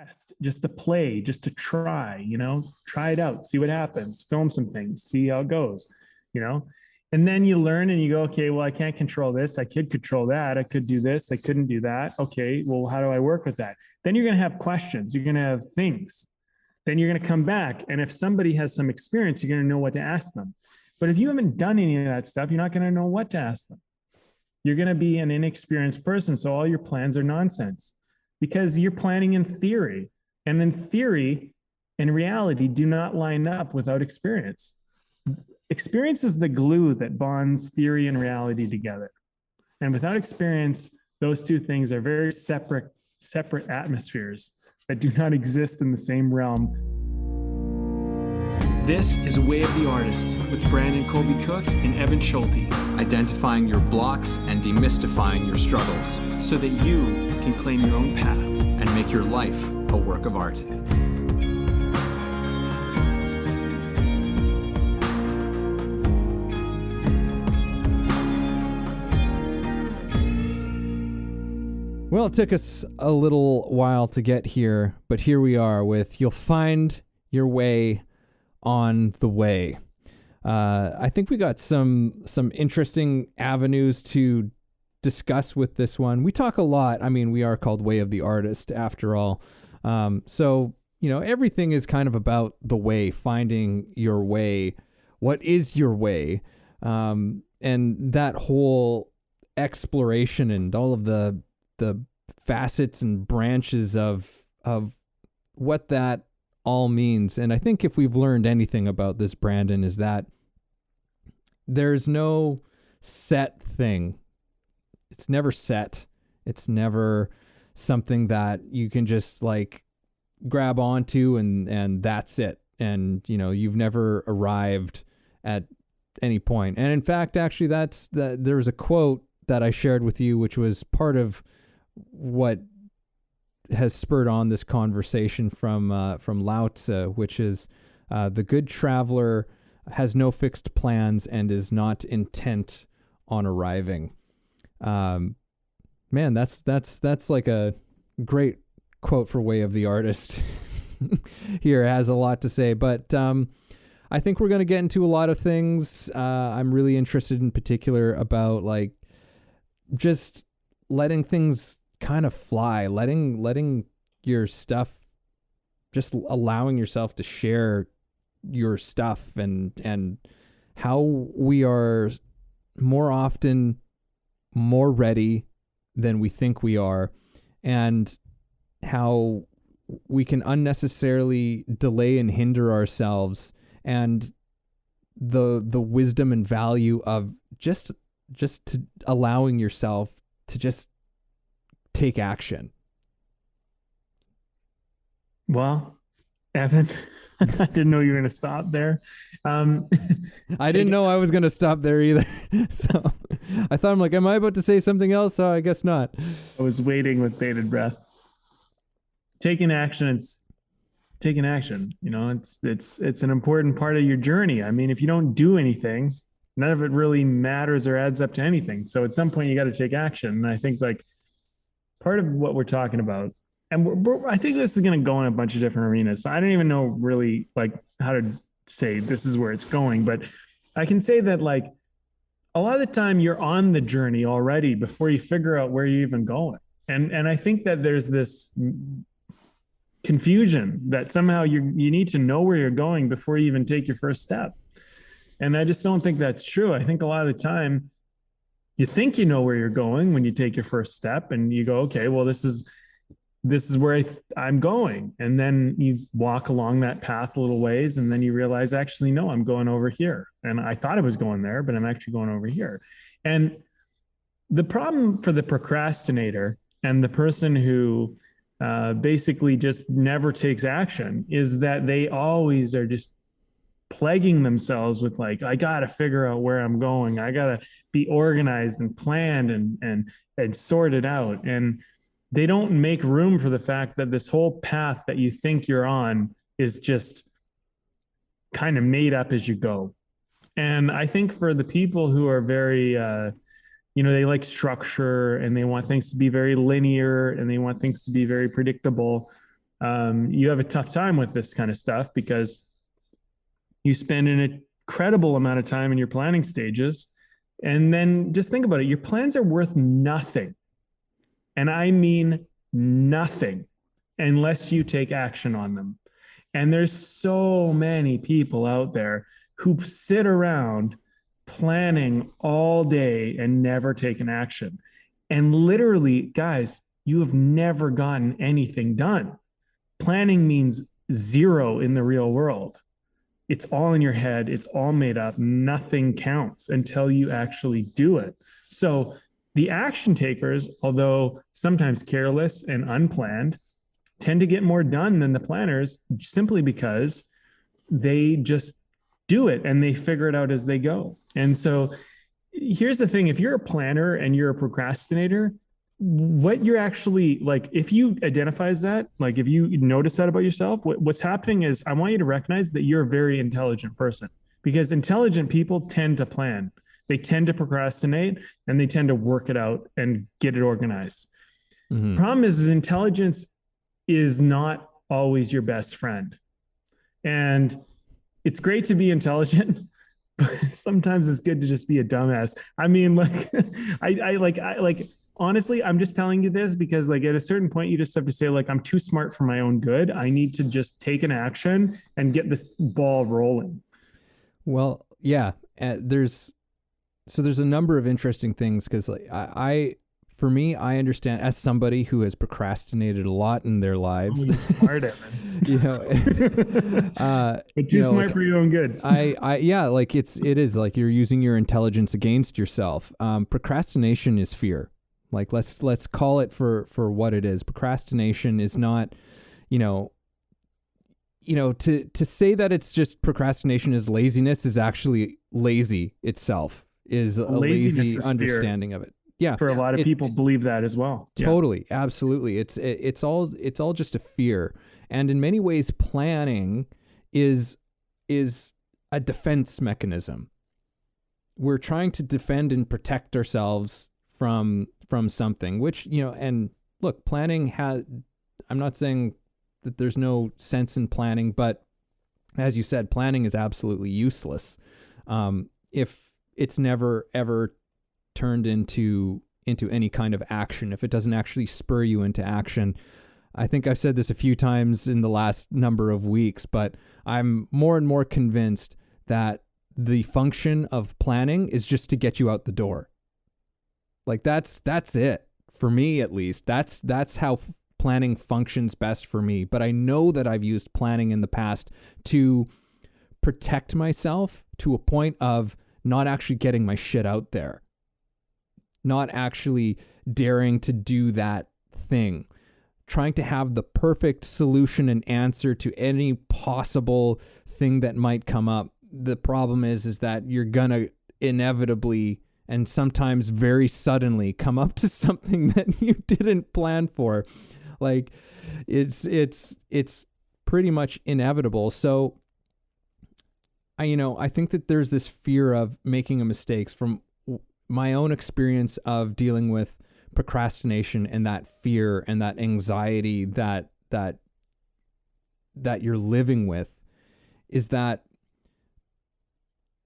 test, just to play, just to try, try it out, see what happens, film some things, see how it goes, you know? And then you learn and you go, okay, well, I can't control this. I could control that. I could do this. I couldn't do that. Okay, well, how do I work with that? Then you're going to have questions. You're going to have things. Then you're going to come back. And if somebody has some experience, you're going to know what to ask them. But if you haven't done any of that stuff, you're not going to know what to ask them. You're going to be an inexperienced person. So all your plans are nonsense because you're planning in theory. And in theory and reality do not line up without experience. Experience is the glue that bonds theory and reality together. And without experience, those two things are very separate atmospheres that do not exist in the same realm. This is Way of the Artist with Brandon Colby Cook and Evan Schulte, identifying your blocks and demystifying your struggles so that you can claim your own path and make your life a work of art. Well, it took us a little while to get here, but here we are with You'll Find Your Way on the Way. I think we got some interesting avenues to discuss with this one. We talk a lot. I mean, we are called Way of the Artist after all. So, everything is kind of about the way, finding your way. What is your way? And that whole exploration and all of the facets and branches of what that all means. And I think if we've learned anything about this, Brandon, is that there's no set thing. It's never set. It's never something that you can just like grab onto and that's it. And, you've never arrived at any point. And in fact, actually, there was a quote that I shared with you, which was part of what has spurred on this conversation from Lao Tzu, which is the good traveler has no fixed plans and is not intent on arriving. Man, that's like a great quote for Way of the Artist. Here, it has a lot to say, but I think we're going to get into a lot of things. I'm really interested in particular about like just letting things kind of fly, letting your stuff, just allowing yourself to share your stuff and how we are more often more ready than we think we are, and how we can unnecessarily delay and hinder ourselves, and the wisdom and value of just to allowing yourself to just take action. Well, Evan, I didn't know you were going to stop there. I didn't know I was going to stop there either. So I thought, I'm like, am I about to say something else? I guess not. I was waiting with bated breath. Taking action. It's an important part of your journey. I mean, if you don't do anything, none of it really matters or adds up to anything. So at some point you got to take action. And I think like part of what we're talking about, and I think this is going to go in a bunch of different arenas. So I don't even know really like how to say this is where it's going, but I can say that like a lot of the time you're on the journey already before you figure out where you're even going. And I think that there's this confusion that somehow you need to know where you're going before you even take your first step. And I just don't think that's true. I think a lot of the time you think you know where you're going when you take your first step and you go, okay, well, this is where I'm going. And then you walk along that path a little ways and then you realize, actually, no, I'm going over here. And I thought I was going there, but I'm actually going over here. And the problem for the procrastinator and the person who basically just never takes action is that they always are just plaguing themselves with like, I got to figure out where I'm going. I got to be organized and planned and sorted out. And they don't make room for the fact that this whole path that you think you're on is just kind of made up as you go. And I think for the people who are very, they like structure and they want things to be very linear and they want things to be very predictable. you have a tough time with this kind of stuff because you spend an incredible amount of time in your planning stages. And then just think about it. Your plans are worth nothing. And I mean nothing unless you take action on them. And there's so many people out there who sit around planning all day and never taken action. And literally, guys, you have never gotten anything done. Planning means zero in the real world. It's all in your head. It's all made up. Nothing counts until you actually do it. So the action takers, although sometimes careless and unplanned, tend to get more done than the planners simply because they just do it and they figure it out as they go. And so here's the thing. If you're a planner and you're a procrastinator, what you're actually like, if you identifies that, like if you notice that about yourself, what's happening is I want you to recognize that you're a very intelligent person, because intelligent people tend to plan. They tend to procrastinate and they tend to work it out and get it organized. Mm-hmm. Problem is intelligence is not always your best friend. And it's great to be intelligent, but sometimes it's good to just be a dumbass. I mean, like, I honestly, I'm just telling you this because like at a certain point, you just have to say like, I'm too smart for my own good. I need to just take an action and get this ball rolling. Well, yeah, there's a number of interesting things because like for me, I understand as somebody who has procrastinated a lot in their lives. Oh, smart, Evan. You know, but too smart like, for your own good. Yeah, like it is like you're using your intelligence against yourself. Procrastination is fear. Like let's call it for what it is. Procrastination is not, to say that it's just procrastination is laziness is actually lazy itself is a lazy understanding fear. Of it. Yeah, for a lot of people believe that as well. Totally, yeah. Absolutely. It's all just a fear, and in many ways, planning is a defense mechanism. We're trying to defend and protect ourselves from something, which and look, planning has. I'm not saying that there's no sense in planning, but as you said, planning is absolutely useless if it's never ever turned into any kind of action, if it doesn't actually spur you into action. I think I've said this a few times in the last number of weeks, but I'm more and more convinced that the function of planning is just to get you out the door. Like that's it for me, at least. That's how planning functions best for me. But I know that I've used planning in the past to protect myself to a point of not actually getting my shit out there. Not actually daring to do that thing, trying to have the perfect solution and answer to any possible thing that might come up. The problem is that you're gonna inevitably and sometimes very suddenly come up to something that you didn't plan for. Like it's pretty much inevitable. So I think that there's this fear of making a mistake from my own experience of dealing with procrastination and that fear and that anxiety that you're living with is that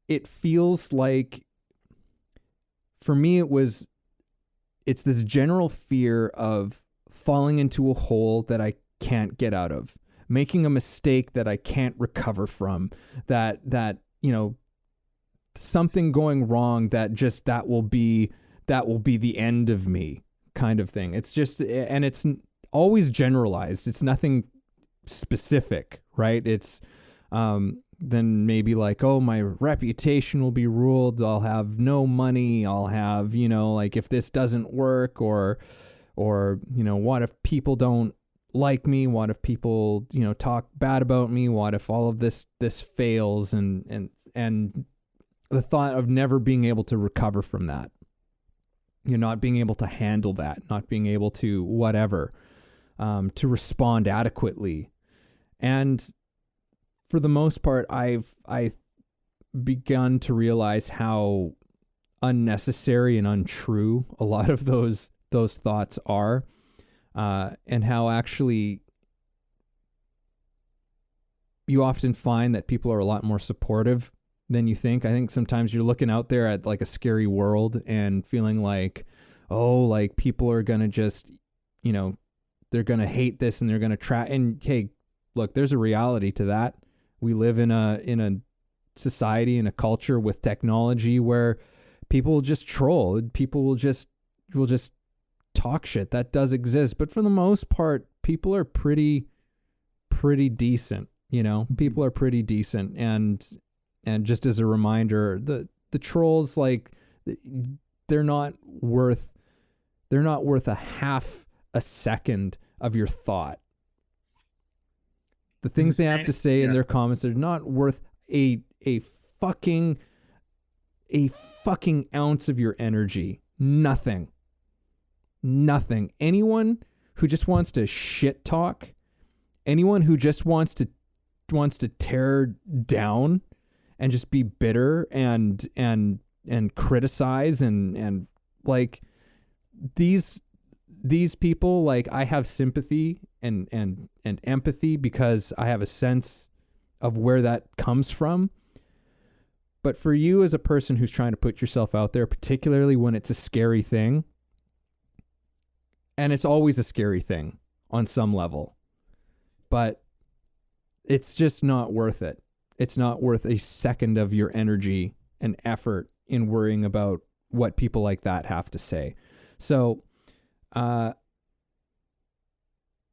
it feels like, for me, it's this general fear of falling into a hole that I can't get out of, making a mistake that I can't recover from, that something going wrong that will be the end of me kind of thing. It's just, and it's always generalized. It's nothing specific, right? It's then maybe like, oh, my reputation will be ruined. I'll have no money. I'll have, like if this doesn't work or what if people don't like me? What if people, talk bad about me? What if all of this fails? And the thought of never being able to recover from that, not being able to handle that, not being able to whatever, to respond adequately. And for the most part, I've begun to realize how unnecessary and untrue a lot of those thoughts are, and how actually you often find that people are a lot more supportive than you think. I think sometimes you're looking out there at like a scary world and feeling like, oh, like people are going to just, you know, they're going to hate this and they're going to try. And hey, look, there's a reality to that. We live in a society, in a culture with technology where people will just troll. People will just talk shit. That does exist. But for the most part, people are pretty decent. You know, people are pretty decent. And just as a reminder, the trolls, like, they're not worth a half a second of your thought. The things they have to say in their comments are not worth a fucking ounce of your energy. Nothing. Anyone who just wants to shit talk, anyone who just wants to tear down and just be bitter and criticize and like these people, like, I have sympathy and empathy because I have a sense of where that comes from. But for you as a person who's trying to put yourself out there, particularly when it's a scary thing, and it's always a scary thing on some level, but it's just not worth it. It's not worth a second of your energy and effort in worrying about what people like that have to say. So,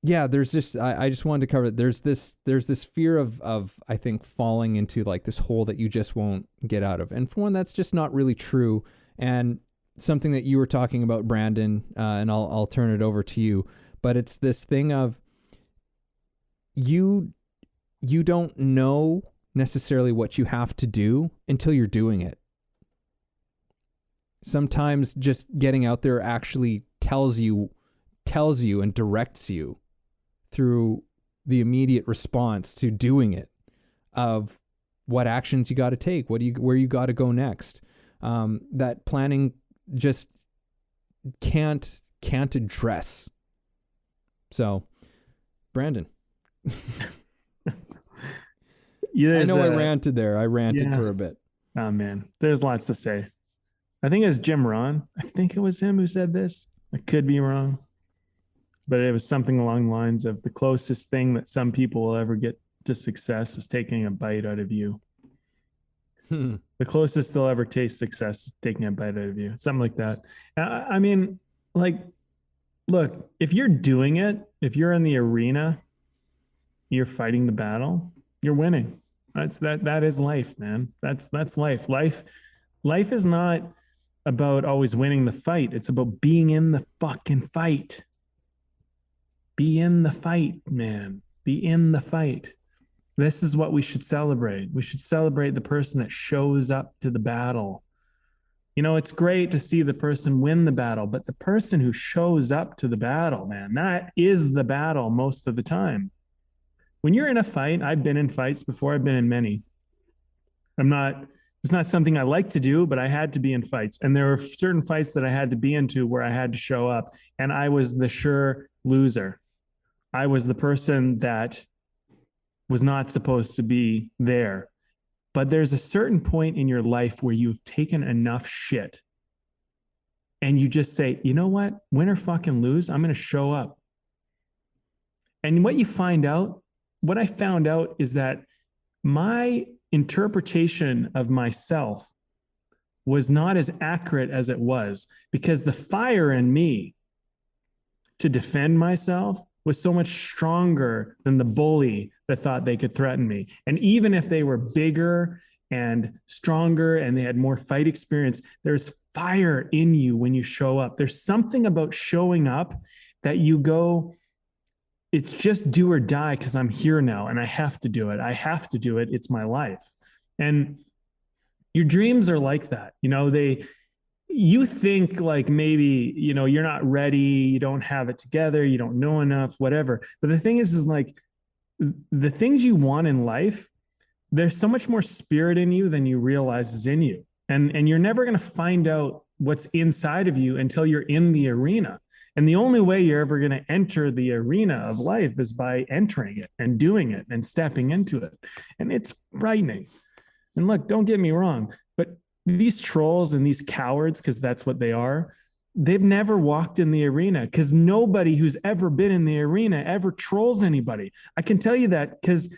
yeah, there's just, I just wanted to cover it. There's this fear of, I think, falling into like this hole that you just won't get out of. And for one, that's just not really true. And something that you were talking about, Brandon, and I'll turn it over to you, but it's this thing of you don't know necessarily what you have to do until you're doing it. Sometimes just getting out there actually tells you and directs you through the immediate response to doing it, of what actions you got to take, where you got to go next. That planning just can't address. So, Brandon. I know I ranted there. I ranted for a bit. Oh man, there's lots to say. I think it was Jim Rohn. I think it was him who said this. I could be wrong, but it was something along the lines of the closest thing that some people will ever get to success is taking a bite out of you. The closest they'll ever taste success is taking a bite out of you. Something like that. I mean, like, look, if you're doing it, if you're in the arena, you're fighting the battle, you're winning. That is life, man. That's life. Life is not about always winning the fight. It's about being in the fucking fight. Be in the fight, man. Be in the fight. This is what we should celebrate. We should celebrate the person that shows up to the battle. You know, it's great to see the person win the battle, but the person who shows up to the battle, man, that is the battle most of the time. When you're in a fight, I've been in fights before. I've been in many. It's not something I like to do, but I had to be in fights. And there were certain fights that I had to be into where I had to show up. And I was the sure loser. I was the person that was not supposed to be there. But there's a certain point in your life where you've taken enough shit and you just say, you know what? Win or fucking lose, I'm going to show up. And what I found out is that my interpretation of myself was not as accurate as it was, because the fire in me to defend myself was so much stronger than the bully that thought they could threaten me. And even if they were bigger and stronger and they had more fight experience, there's fire in you when you show up. There's something about showing up that you go, it's just do or die, because I'm here now and I have to do it. It's my life. And your dreams are like that. You know, you think like maybe, you know, you're not ready, you don't have it together, you don't know enough, whatever. But the thing is like the things you want in life, there's so much more spirit in you than you realize is in you. And you're never going to find out what's inside of you until you're in the arena. And the only way you're ever going to enter the arena of life is by entering it and doing it and stepping into it. And it's frightening. And look, don't get me wrong, but these trolls and these cowards, because that's what they are, they've never walked in the arena, because nobody who's ever been in the arena ever trolls anybody. I can tell you that, because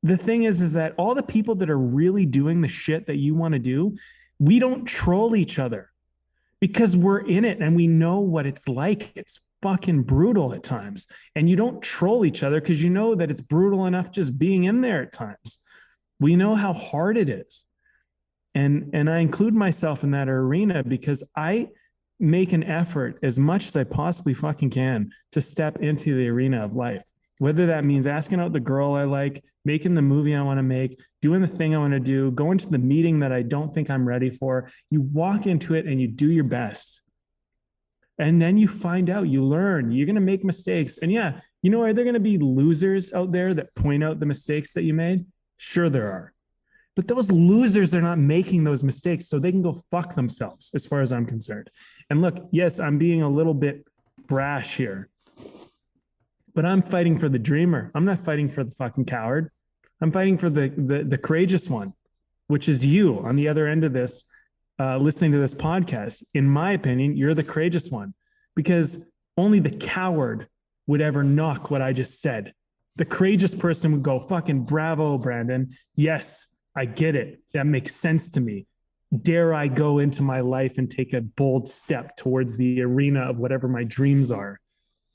the thing is that all the people that are really doing the shit that you want to do, we don't troll each other because we're in it and we know what it's like. It's fucking brutal at times. And you don't troll each other because you know that it's brutal enough just being in there at times. We know how hard it is. And I include myself in that arena because I make an effort as much as I possibly fucking can to step into the arena of life. Whether that means asking out the girl I like, making the movie I want to make, doing the thing I want to do, going to the meeting that I don't think I'm ready for. You walk into it and you do your best. And then you find out, you learn, you're going to make mistakes. And yeah, you know, are there going to be losers out there that point out the mistakes that you made? Sure there are. But those losers are not making those mistakes, so they can go fuck themselves as far as I'm concerned. And look, yes, I'm being a little bit brash here, but I'm fighting for the dreamer. I'm not fighting for the fucking coward. I'm fighting for the courageous one, which is you on the other end of this, listening to this podcast. In my opinion, you're the courageous one, because only the coward would ever knock what I just said. The courageous person would go, fucking bravo, Brandon. Yes, I get it. That makes sense to me. Dare I go into my life and take a bold step towards the arena of whatever my dreams are?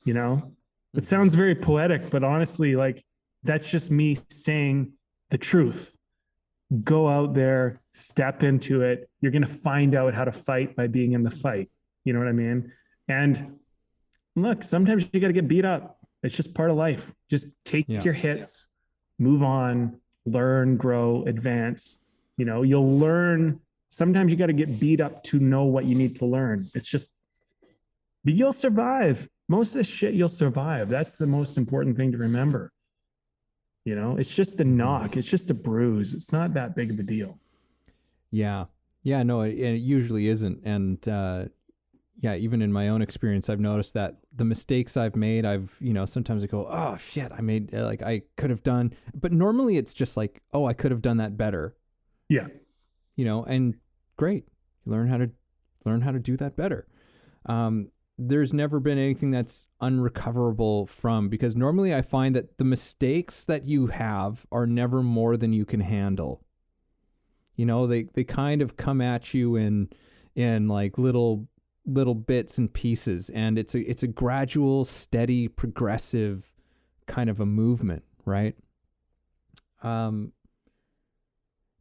You know, it sounds very poetic, but honestly, like, that's just me saying the truth. Go out there, step into it. You're going to find out how to fight by being in the fight. You know what I mean? And look, sometimes you got to get beat up. It's just part of life. Just take your hits, move on, learn, grow, advance. You know, you'll learn. Sometimes you got to get beat up to know what you need to learn. It's just, but you'll survive. Most of this shit, you'll survive. That's the most important thing to remember. You know, it's just a knock. It's just a bruise. It's not that big of a deal. Yeah. Yeah, no, it usually isn't. And, yeah, even in my own experience, I've noticed that the mistakes I've made, sometimes I go, oh shit, I could have done, but normally it's just like, oh, I could have done that better. Yeah. You know, and great. Learn how to do that better. There's never been anything that's unrecoverable from, because normally I find that the mistakes that you have are never more than you can handle. You know, they kind of come at you in like little bits and pieces, and it's a gradual, steady, progressive kind of a movement, right?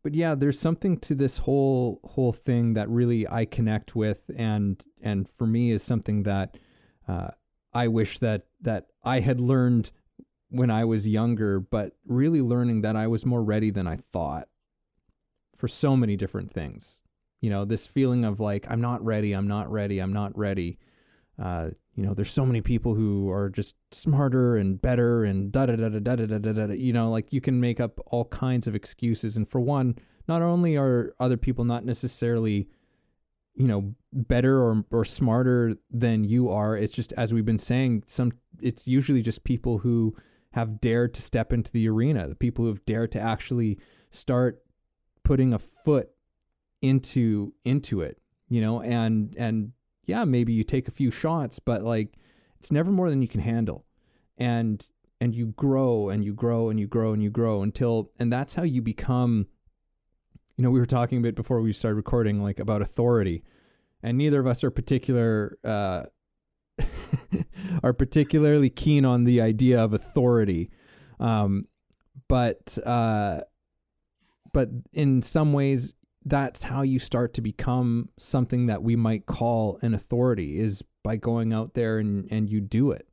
But yeah, there's something to this whole thing that really I connect with, and for me is something that I wish that I had learned when I was younger, but really learning that I was more ready than I thought for so many different things. You know, this feeling of like, I'm not ready. You know, there's so many people who are just smarter and better and da-da-da-da-da-da-da-da. You know, like, you can make up all kinds of excuses. And for one, not only are other people not necessarily, you know, better or smarter than you are, it's just, as we've been saying, it's usually just people who have dared to step into the arena, the people who have dared to actually start putting a foot into it, you know, and yeah, maybe you take a few shots, but like, it's never more than you can handle. And you grow and you grow and you grow and you grow and that's how you become, you know, we were talking a bit before we started recording, like, about authority, and neither of us are are particularly keen on the idea of authority. But in some ways, that's how you start to become something that we might call an authority, is by going out there and you do it.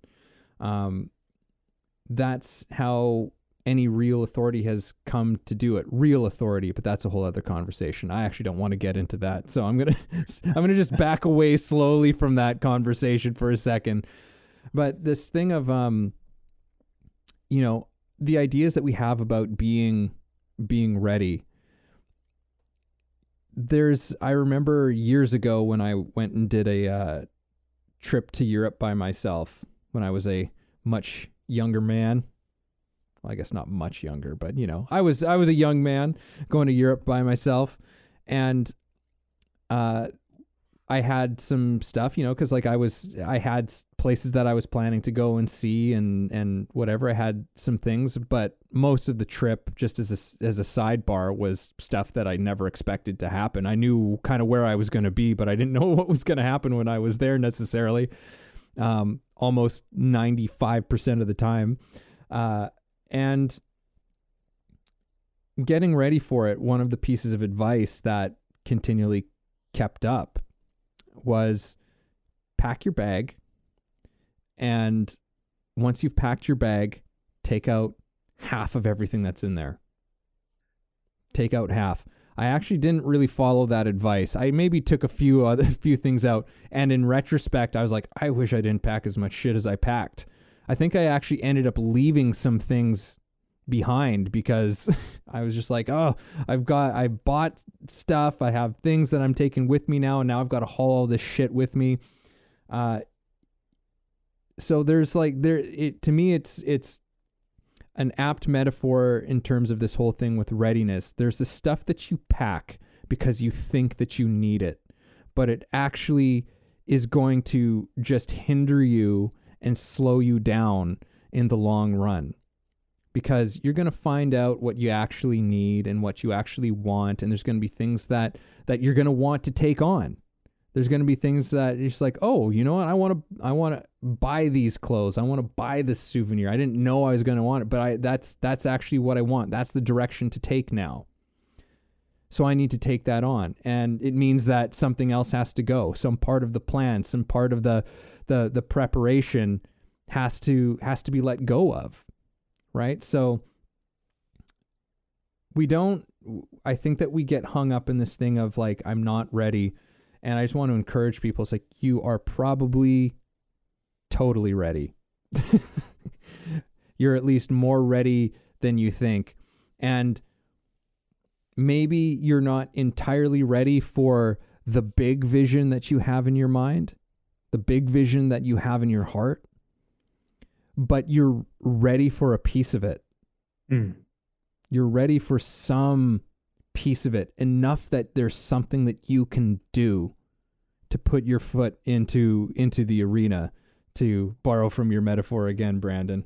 That's how any real authority has come to do it. Real authority, but that's a whole other conversation. I actually don't want to get into that. So I'm going to just back away slowly from that conversation for a second. But this thing of, you know, the ideas that we have about being ready. I remember years ago when I went and did a trip to Europe by myself when I was a much younger man. Well, I guess not much younger, but you know, I was a young man going to Europe by myself, and I had some stuff, you know, because like I had places that I was planning to go and see and whatever. I had some things, but most of the trip, just as a sidebar, was stuff that I never expected to happen. I knew kind of where I was going to be, but I didn't know what was going to happen when I was there necessarily. Almost 95% of the time. And getting ready for it, one of the pieces of advice that continually kept up was pack your bag. And once you've packed your bag, take out half of everything that's in there. Take out half. I actually didn't really follow that advice. I maybe took a few things out. And in retrospect, I was like, I wish I didn't pack as much shit as I packed. I think I actually ended up leaving some things behind because I was just like, oh, I bought stuff. I have things that I'm taking with me now. And now I've got to haul all this shit with me. So there's like, to me, it's an apt metaphor in terms of this whole thing with readiness. There's the stuff that you pack because you think that you need it, but it actually is going to just hinder you and slow you down in the long run, because you're going to find out what you actually need and what you actually want. And there's going to be things that you're going to want to take on. There's going to be things that you're just like, oh, you know what? I want to buy these clothes. I want to buy this souvenir. I didn't know I was going to want it, but that's actually what I want. That's the direction to take now. So I need to take that on. And it means that something else has to go. Some part of the plan, some part of the preparation has to be let go of. Right? So I think that we get hung up in this thing of like, I'm not ready. And I just want to encourage people. It's like, you are probably totally ready. You're at least more ready than you think. And maybe you're not entirely ready for the big vision that you have in your mind, the big vision that you have in your heart, but you're ready for a piece of it. You're ready for some piece of it, enough that there's something that you can do to put your foot into the arena, to borrow from your metaphor again, Brandon.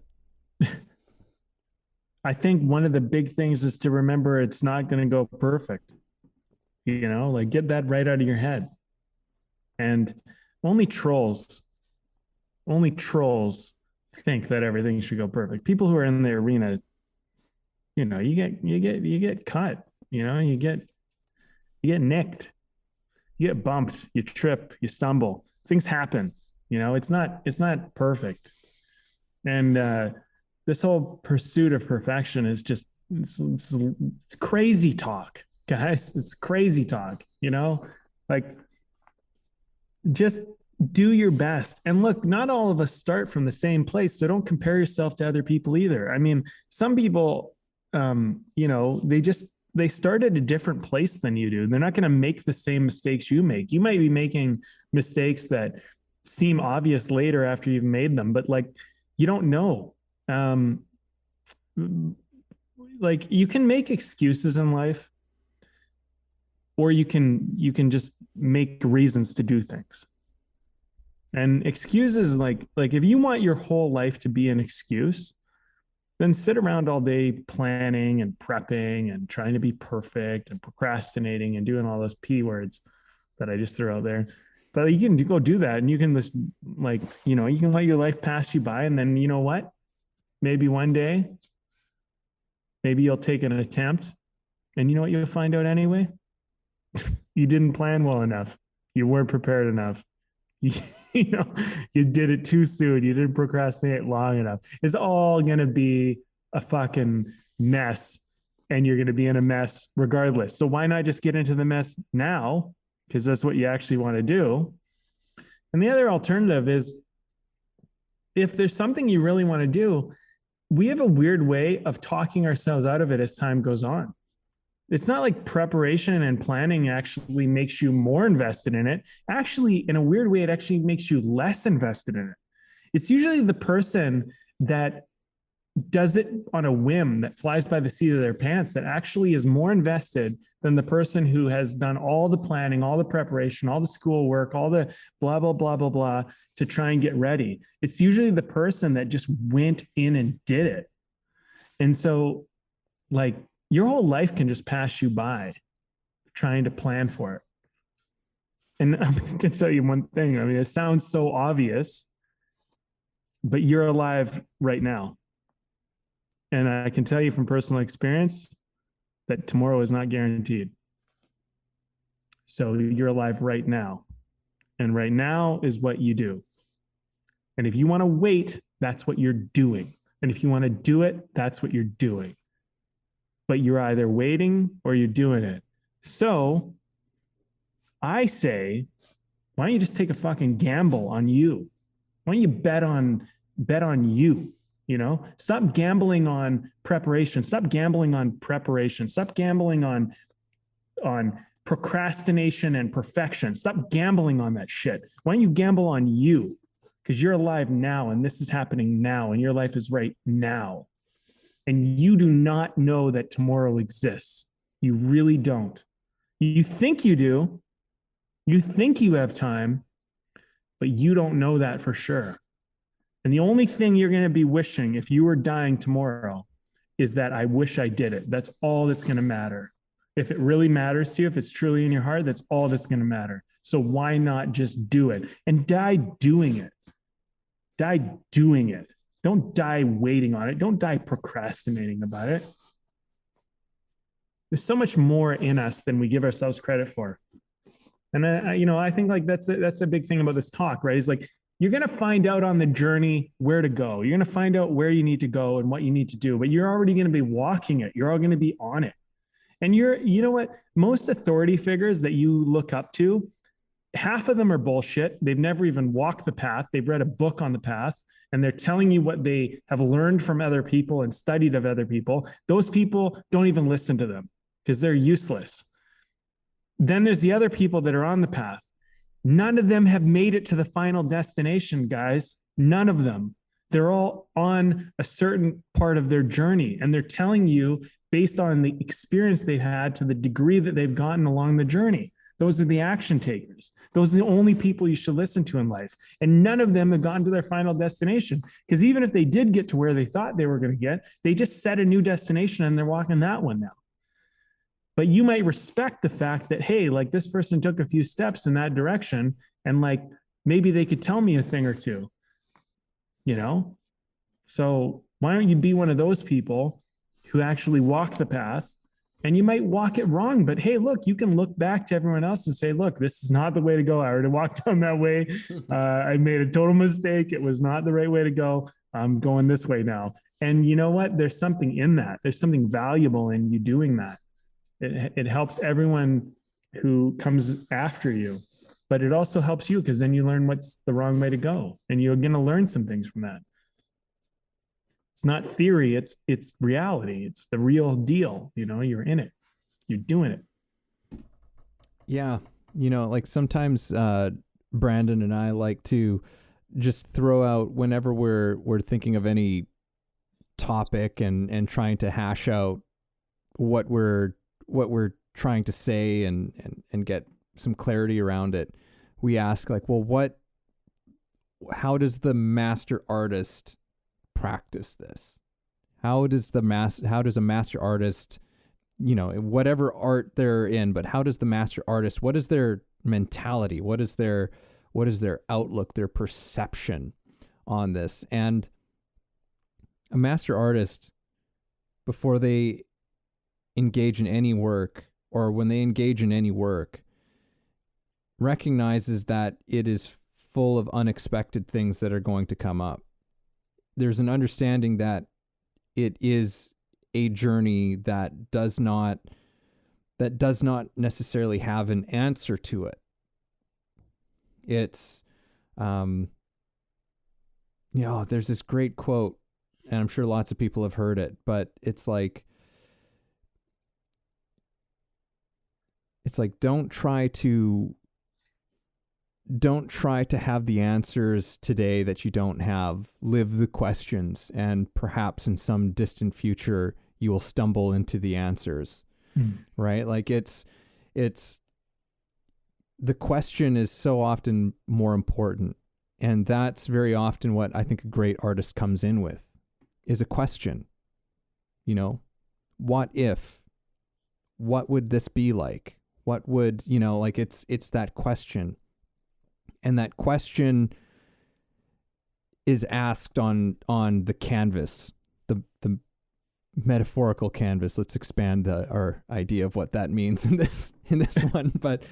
I think one of the big things is to remember it's not going to go perfect. You know, like get that right out of your head. And only trolls think that everything should go perfect. People who are in the arena, you know, you get cut, you know, you get nicked, you get bumped, you trip, you stumble, things happen, you know, it's not perfect. And this whole pursuit of perfection is just, it's crazy talk, guys. It's crazy talk, you know, like just do your best. And look, not all of us start from the same place. So don't compare yourself to other people either. I mean, some people, you know, they start at a different place than you do. They're not going to make the same mistakes you make. You might be making mistakes that seem obvious later after you've made them, but like, you don't know. Like you can make excuses in life, or you can just make reasons to do things. And excuses, like if you want your whole life to be an excuse, then sit around all day planning and prepping and trying to be perfect and procrastinating and doing all those P words that I just threw out there. But you can go do that, and you can just, like, you know, you can let your life pass you by, and then you know what? Maybe one day, maybe you'll take an attempt, and you know what you'll find out anyway? You didn't plan well enough. You weren't prepared enough. You know, you did it too soon. You didn't procrastinate long enough. It's all going to be a fucking mess, and you're going to be in a mess regardless. So why not just get into the mess now? Because that's what you actually want to do. And the other alternative is, if there's something you really want to do, we have a weird way of talking ourselves out of it as time goes on. It's not like preparation and planning actually makes you more invested in it. Actually, in a weird way, it actually makes you less invested in it. It's usually the person that does it on a whim, that flies by the seat of their pants, that actually is more invested than the person who has done all the planning, all the preparation, all the schoolwork, all the blah, blah, blah, blah, blah to try and get ready. It's usually the person that just went in and did it. And so, like, your whole life can just pass you by trying to plan for it. And I'm going to tell you one thing. I mean, it sounds so obvious, but you're alive right now. And I can tell you from personal experience that tomorrow is not guaranteed. So you're alive right now. And right now is what you do. And if you want to wait, that's what you're doing. And if you want to do it, that's what you're doing. But you're either waiting or you're doing it. So I say, why don't you just take a fucking gamble on you? Why don't you bet on you? You know, stop gambling on preparation. Stop gambling on preparation. Stop gambling on procrastination and perfection. Stop gambling on that shit. Why don't you gamble on you? Because you're alive now and this is happening now and your life is right now. And you do not know that tomorrow exists. You really don't. You think you do. You think you have time, but you don't know that for sure. And the only thing you're going to be wishing if you were dying tomorrow is that I wish I did it. That's all that's going to matter. If it really matters to you, if it's truly in your heart, that's all that's going to matter. So why not just do it and die doing it? Die doing it. Don't die waiting on it. Don't die procrastinating about it. There's so much more in us than we give ourselves credit for. And I think like that's a big thing about this talk, right? It's like, you're going to find out on the journey where to go. You're going to find out where you need to go and what you need to do, but you're already going to be walking it. You're all going to be on it. And you know what? Most authority figures that you look up to, half of them are bullshit. They've never even walked the path. They've read a book on the path and they're telling you what they have learned from other people and studied of other people. Those people don't even listen to them because they're useless. Then there's the other people that are on the path. None of them have made it to the final destination, guys. None of them. They're all on a certain part of their journey, and they're telling you based on the experience they've had to the degree that they've gotten along the journey. Those are the action takers. Those are the only people you should listen to in life. And none of them have gotten to their final destination, because even if they did get to where they thought they were going to get, they just set a new destination and they're walking that one now. But you might respect the fact that, hey, like this person took a few steps in that direction and like maybe they could tell me a thing or two, you know? So why don't you be one of those people who actually walk the path? And you might walk it wrong, but hey, look, you can look back to everyone else and say, look, this is not the way to go. I already walked down that way. I made a total mistake. It was not the right way to go. I'm going this way now. And you know what? There's something in that. There's something valuable in you doing that. It helps everyone who comes after you, but it also helps you because then you learn what's the wrong way to go. And you're going to learn some things from that. It's not theory. It's reality. It's the real deal. You know, you're in it, you're doing it. Yeah. You know, like sometimes Brandon and I like to just throw out whenever we're thinking of any topic and trying to hash out what we're trying to say and get some clarity around it. We ask like, well, how does the master artist practice this? How does a master artist, you know, whatever art they're in, but how does the master artist, what is their mentality? What is their outlook, their perception on this? And a master artist, before they engage in any work, or when they engage in any work, recognizes that it is full of unexpected things that are going to come up. There's an understanding that it is a journey that does not necessarily have an answer to it. It's, there's this great quote, and I'm sure lots of people have heard it, but it's like, it's like, don't try to have the answers today that you don't have. Live the questions, and perhaps in some distant future you will stumble into the answers. Right? Like it's the question is so often more important. And that's very often what I think a great artist comes in with, is a question. You know, what if? What would this be like? What would, you know, like it's that question. And that question is asked on the canvas, the metaphorical canvas. Let's expand our idea of what that means in this one. But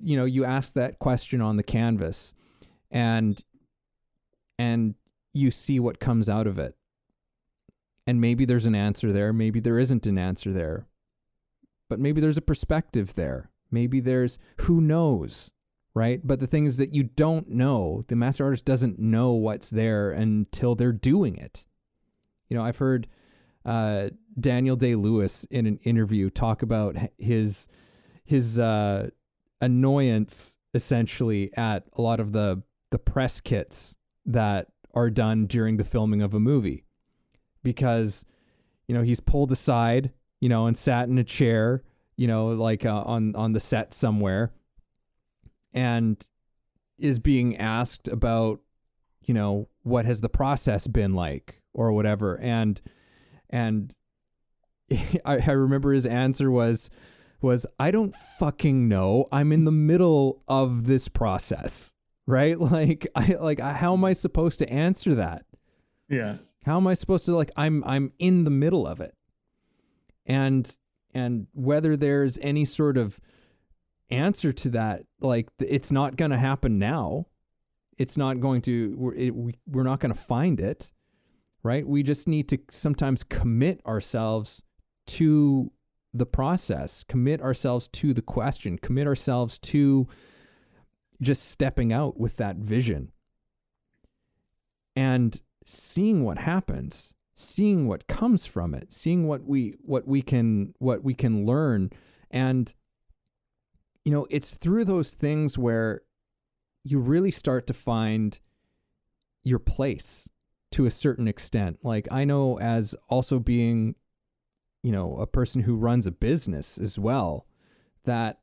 you know, you ask that question on the canvas, and you see what comes out of it. And maybe there's an answer there, maybe there isn't an answer there. But maybe there's a perspective there. Maybe there's, who knows, right? But the thing is that you don't know. The master artist doesn't know what's there until they're doing it. You know, I've heard Daniel Day-Lewis in an interview talk about his annoyance essentially at a lot of the press kits that are done during the filming of a movie, because, you know, he's pulled aside, you know, and sat in a chair, you know, like on the set somewhere, and is being asked about, you know, what has the process been like or whatever. And I remember his answer was, I don't fucking know. I'm in the middle of this process, right? How am I supposed to answer that? Yeah. How am I supposed to, like, I'm in the middle of it. And whether there's any sort of answer to that, like, it's not going to happen now. It's not going to, we're not going to find it, right? We just need to sometimes commit ourselves to the process, commit ourselves to the question, commit ourselves to just stepping out with that vision and seeing what happens, seeing what comes from it, seeing what we can learn. And, you know, it's through those things where you really start to find your place to a certain extent. Like, I know, as also being, you know, a person who runs a business as well, that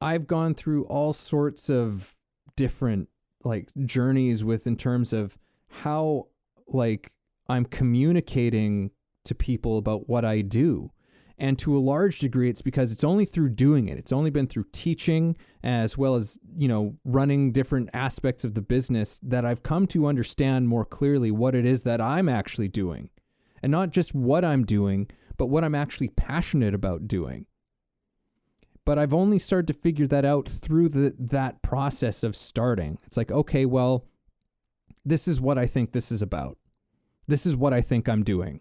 I've gone through all sorts of different, like, journeys in terms of how, like, I'm communicating to people about what I do. And to a large degree, it's because it's only through doing it. It's only been through teaching, as well as, you know, running different aspects of the business, that I've come to understand more clearly what it is that I'm actually doing. And not just what I'm doing, but what I'm actually passionate about doing. But I've only started to figure that out through that process of starting. It's like, okay, well, this is what I think this is about. This is what I think I'm doing.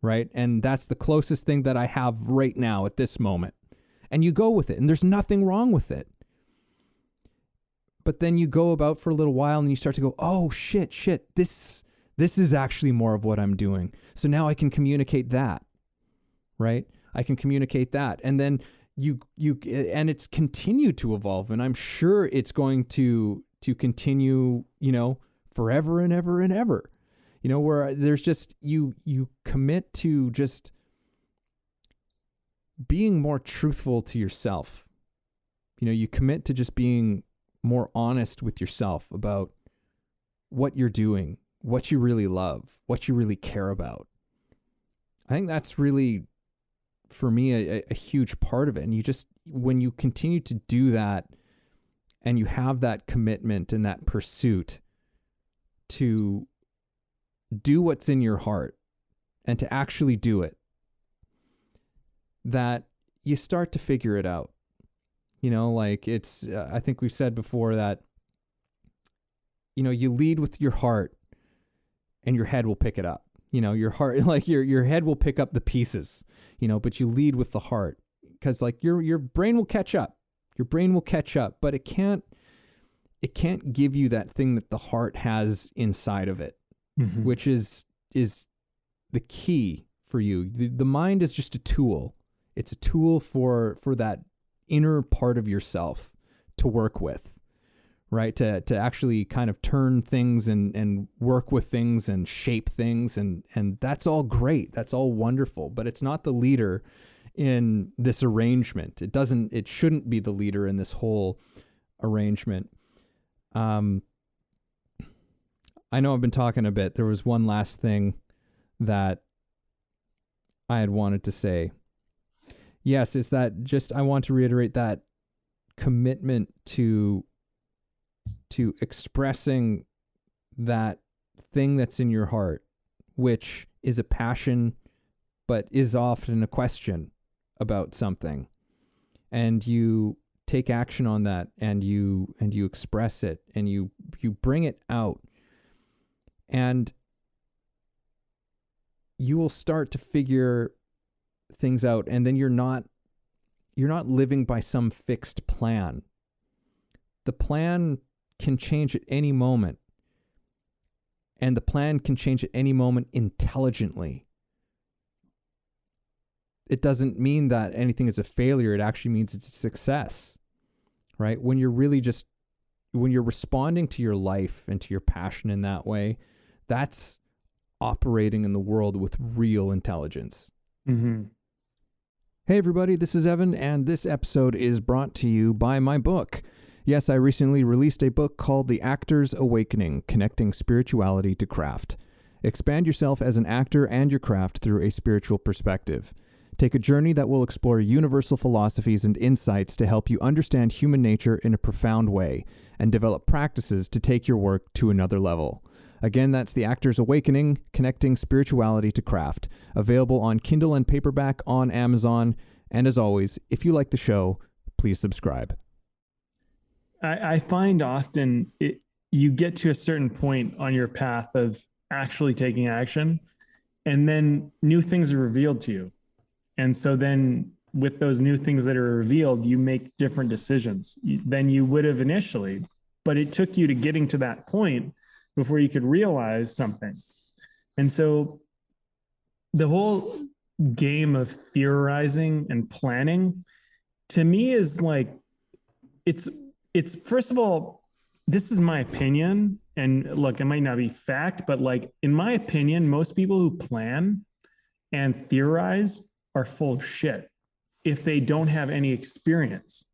Right? And that's the closest thing that I have right now at this moment. And you go with it, and there's nothing wrong with it. But then you go about for a little while and you start to go, oh, shit, this is actually more of what I'm doing. So now I can communicate that, right? I can communicate that. And then and it's continued to evolve, and I'm sure it's going to continue, you know, forever and ever and ever. You know, where there's just, you commit to just being more truthful to yourself. You know, you commit to just being more honest with yourself about what you're doing, what you really love, what you really care about. I think that's really, for me, a huge part of it. And you just, when you continue to do that, and you have that commitment and that pursuit to do what's in your heart and to actually do it, that you start to figure it out. You know, like, it's, I think we've said before that, you know, you lead with your heart and your head will pick it up. You know, your heart, like your head will pick up the pieces, you know, but you lead with the heart, because, like, your brain will catch up. Your brain will catch up, but it can't give you that thing that the heart has inside of it. Mm-hmm. Which is the key for you. The mind is just a tool. It's a tool for that inner part of yourself to work with, right? To actually kind of turn things and work with things and shape things. And that's all great. That's all wonderful, but it's not the leader in this arrangement. It shouldn't be the leader in this whole arrangement. I know I've been talking a bit. There was one last thing that I had wanted to say. Yes, it's that I want to reiterate that commitment to expressing that thing that's in your heart, which is a passion, but is often a question about something. And you take action on that, and you express it, and you bring it out. And you will start to figure things out, and then you're not living by some fixed plan. The plan can change at any moment, and the plan can change at any moment intelligently. It doesn't mean that anything is a failure. It actually means it's a success, right? When you're responding to your life and to your passion in that way, that's operating in the world with real intelligence. Mm-hmm. Hey everybody, this is Evan, and this episode is brought to you by my book. Yes, I recently released a book called The Actor's Awakening, Connecting Spirituality to Craft. Expand yourself as an actor and your craft through a spiritual perspective. Take a journey that will explore universal philosophies and insights to help you understand human nature in a profound way, and develop practices to take your work to another level. Again, that's The Actor's Awakening, Connecting Spirituality to Craft, available on Kindle and paperback on Amazon. And as always, if you like the show, please subscribe. I find often you get to a certain point on your path of actually taking action, and then new things are revealed to you. And so then with those new things that are revealed, you make different decisions than you would have initially. But it took you to getting to that point before you could realize something. And so the whole game of theorizing and planning, to me, is like, it's first of all, this is my opinion. And look, it might not be fact, but like, in my opinion, most people who plan and theorize are full of shit if they don't have any experience.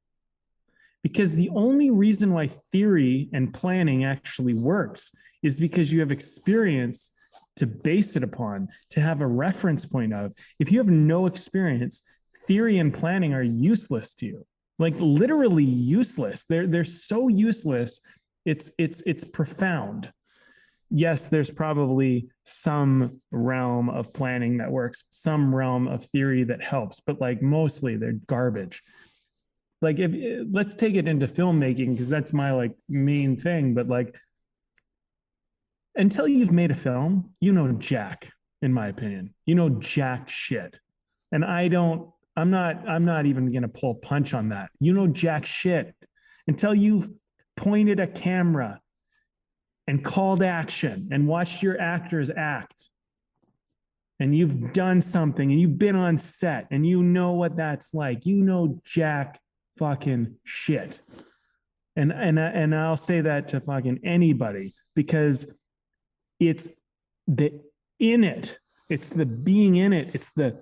Because the only reason why theory and planning actually works is because you have experience to base it upon, to have a reference point of. If you have no experience, theory and planning are useless to you. Like literally useless. They're so useless. It's profound. Yes, there's probably some realm of planning that works, some realm of theory that helps, but like mostly they're garbage. Like let's take it into filmmaking, because that's my like main thing. But like, until you've made a film, you know jack, in my opinion. You know jack shit. And I'm not even gonna pull a punch on that. You know jack shit until you've pointed a camera and called action and watched your actors act. And you've done something and you've been on set and you know what that's like. You know jack fucking shit. And I'll say that to fucking anybody, because it's the it's the being in it, it's the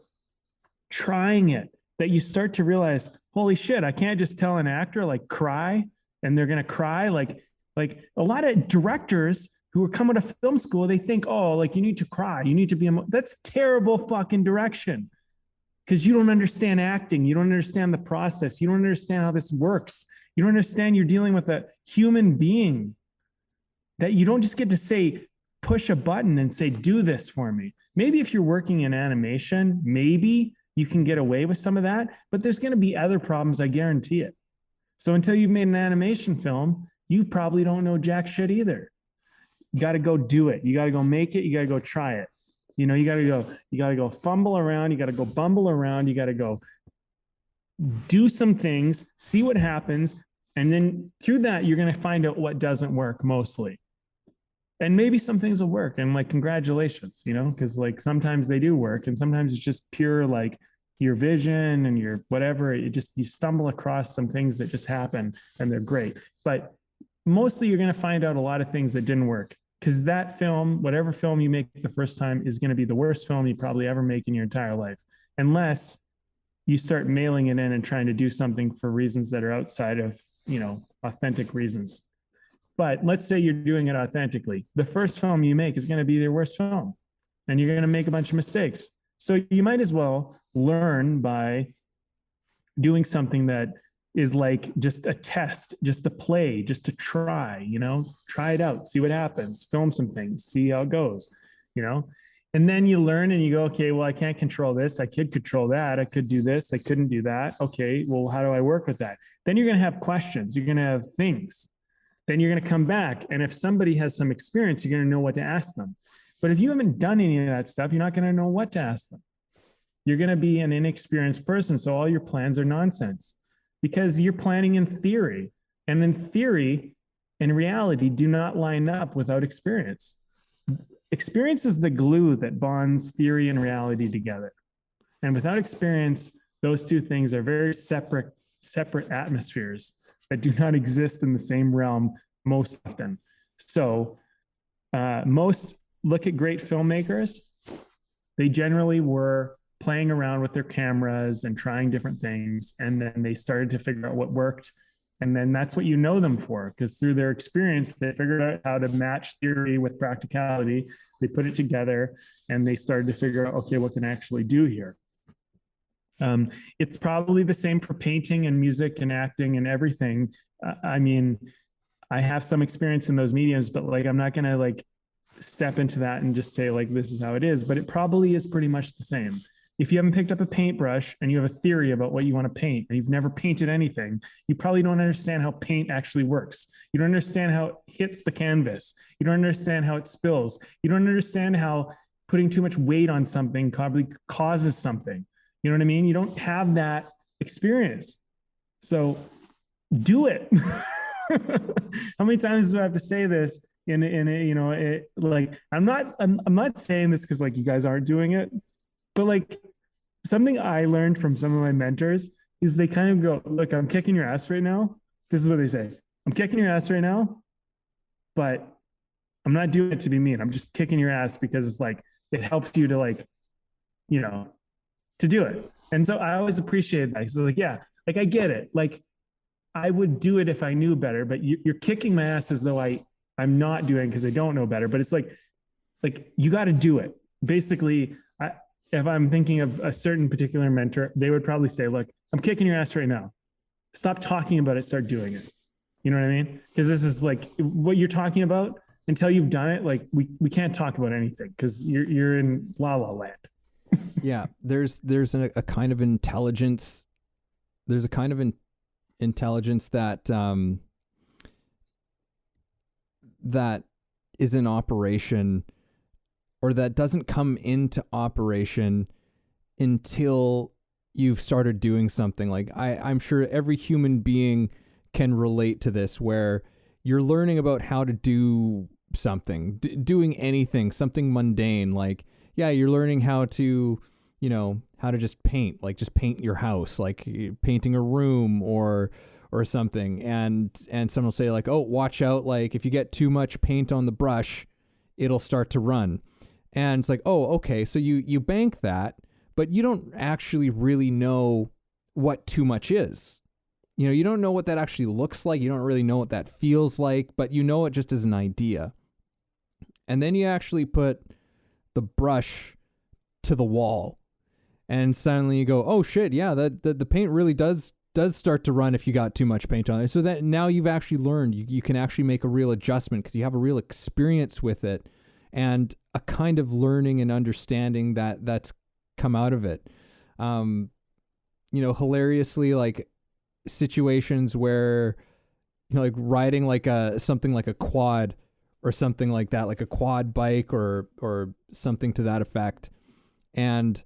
trying it, that you start to realize, holy shit, I can't just tell an actor like cry and they're gonna cry. Like a lot of directors who are coming to film school, they think, oh, like you need to cry, you need to be that's terrible fucking direction, because you don't understand acting, you don't understand the process, you don't understand how this works, you don't understand you're dealing with a human being, that you don't just get to say, push a button and say, do this for me. Maybe if you're working in animation, maybe you can get away with some of that, but there's going to be other problems, I guarantee it. So until you've made an animation film, you probably don't know jack shit either. You got to go do it. You got to go make it. You got to go try it. You know, you got to go fumble around. You got to go bumble around. You got to go do some things, see what happens. And then through that, you're going to find out what doesn't work mostly. And maybe some things will work, and like, congratulations, you know, because like sometimes they do work and sometimes it's just pure like your vision and your whatever. You stumble across some things that just happen and they're great. But mostly you're going to find out a lot of things that didn't work, because that film, whatever film you make the first time, is going to be the worst film you probably ever make in your entire life, unless you start mailing it in and trying to do something for reasons that are outside of, authentic reasons. But let's say you're doing it authentically. The first film you make is going to be your worst film, and you're going to make a bunch of mistakes. So you might as well learn by doing something that is like just a test, just a play, just to try, try it out, see what happens, film some things, see how it goes, and then you learn and you go, okay, well, I can't control this. I could control that. I could do this. I couldn't do that. Okay, well, how do I work with that? Then you're going to have questions. You're going to have things. Then you're going to come back. And if somebody has some experience, you're going to know what to ask them. But if you haven't done any of that stuff, you're not going to know what to ask them. You're going to be an inexperienced person. So all your plans are nonsense, because you're planning in theory. And in theory and reality do not line up without experience. Experience is the glue that bonds theory and reality together. And without experience, those two things are very separate atmospheres that do not exist in the same realm most often. So most look at great filmmakers. They generally were playing around with their cameras and trying different things. And then they started to figure out what worked. And then that's what you know them for, because through their experience, they figured out how to match theory with practicality. They put it together and they started to figure out, okay, what can I actually do here? It's probably the same for painting and music and acting and everything. I mean, I have some experience in those mediums, but like, I'm not going to like step into that and just say like, this is how it is, but it probably is pretty much the same. If you haven't picked up a paintbrush and you have a theory about what you want to paint and you've never painted anything, you probably don't understand how paint actually works. You don't understand how it hits the canvas. You don't understand how it spills. You don't understand how putting too much weight on something probably causes something. You know what I mean? You don't have that experience. So do it. How many times do I have to say this I'm not saying this because like you guys aren't doing it, but like something I learned from some of my mentors is they kind of go, look, I'm kicking your ass right now. This is what they say. I'm kicking your ass right now, but I'm not doing it to be mean. I'm just kicking your ass because it's like, it helps you to like, to do it. And so I always appreciate that. So like, yeah, like I get it. Like I would do it if I knew better, but you're kicking my ass as though I'm not doing because I don't know better. But it's like you got to do it. Basically, if I'm thinking of a certain particular mentor, they would probably say, look, I'm kicking your ass right now. Stop talking about it, start doing it. You know what I mean? Because this is like what you're talking about. Until you've done it, like we can't talk about anything because you're in la la land. Yeah, there's a kind of intelligence. There's a kind of intelligence that that is in operation, or that doesn't come into operation until you've started doing something. Like I'm sure every human being can relate to this, where you're learning about how to do something, doing anything, something mundane. Like, yeah, you're learning how to, how to just paint, like just paint your house, like painting a room or something. And someone will say like, oh, watch out. Like if you get too much paint on the brush, it'll start to run. And it's like, oh, okay. So you bank that, but you don't actually really know what too much is. You don't know what that actually looks like. You don't really know what that feels like, but you know it just as an idea. And then you actually put the brush to the wall, and suddenly you go, oh shit, yeah, the paint really does start to run if you got too much paint on it. So that now you've actually learned, you can actually make a real adjustment because you have a real experience with it and a kind of learning and understanding that's come out of it. Hilariously, like situations where, like riding like something like a quad or something like that, like a quad bike or something to that effect. And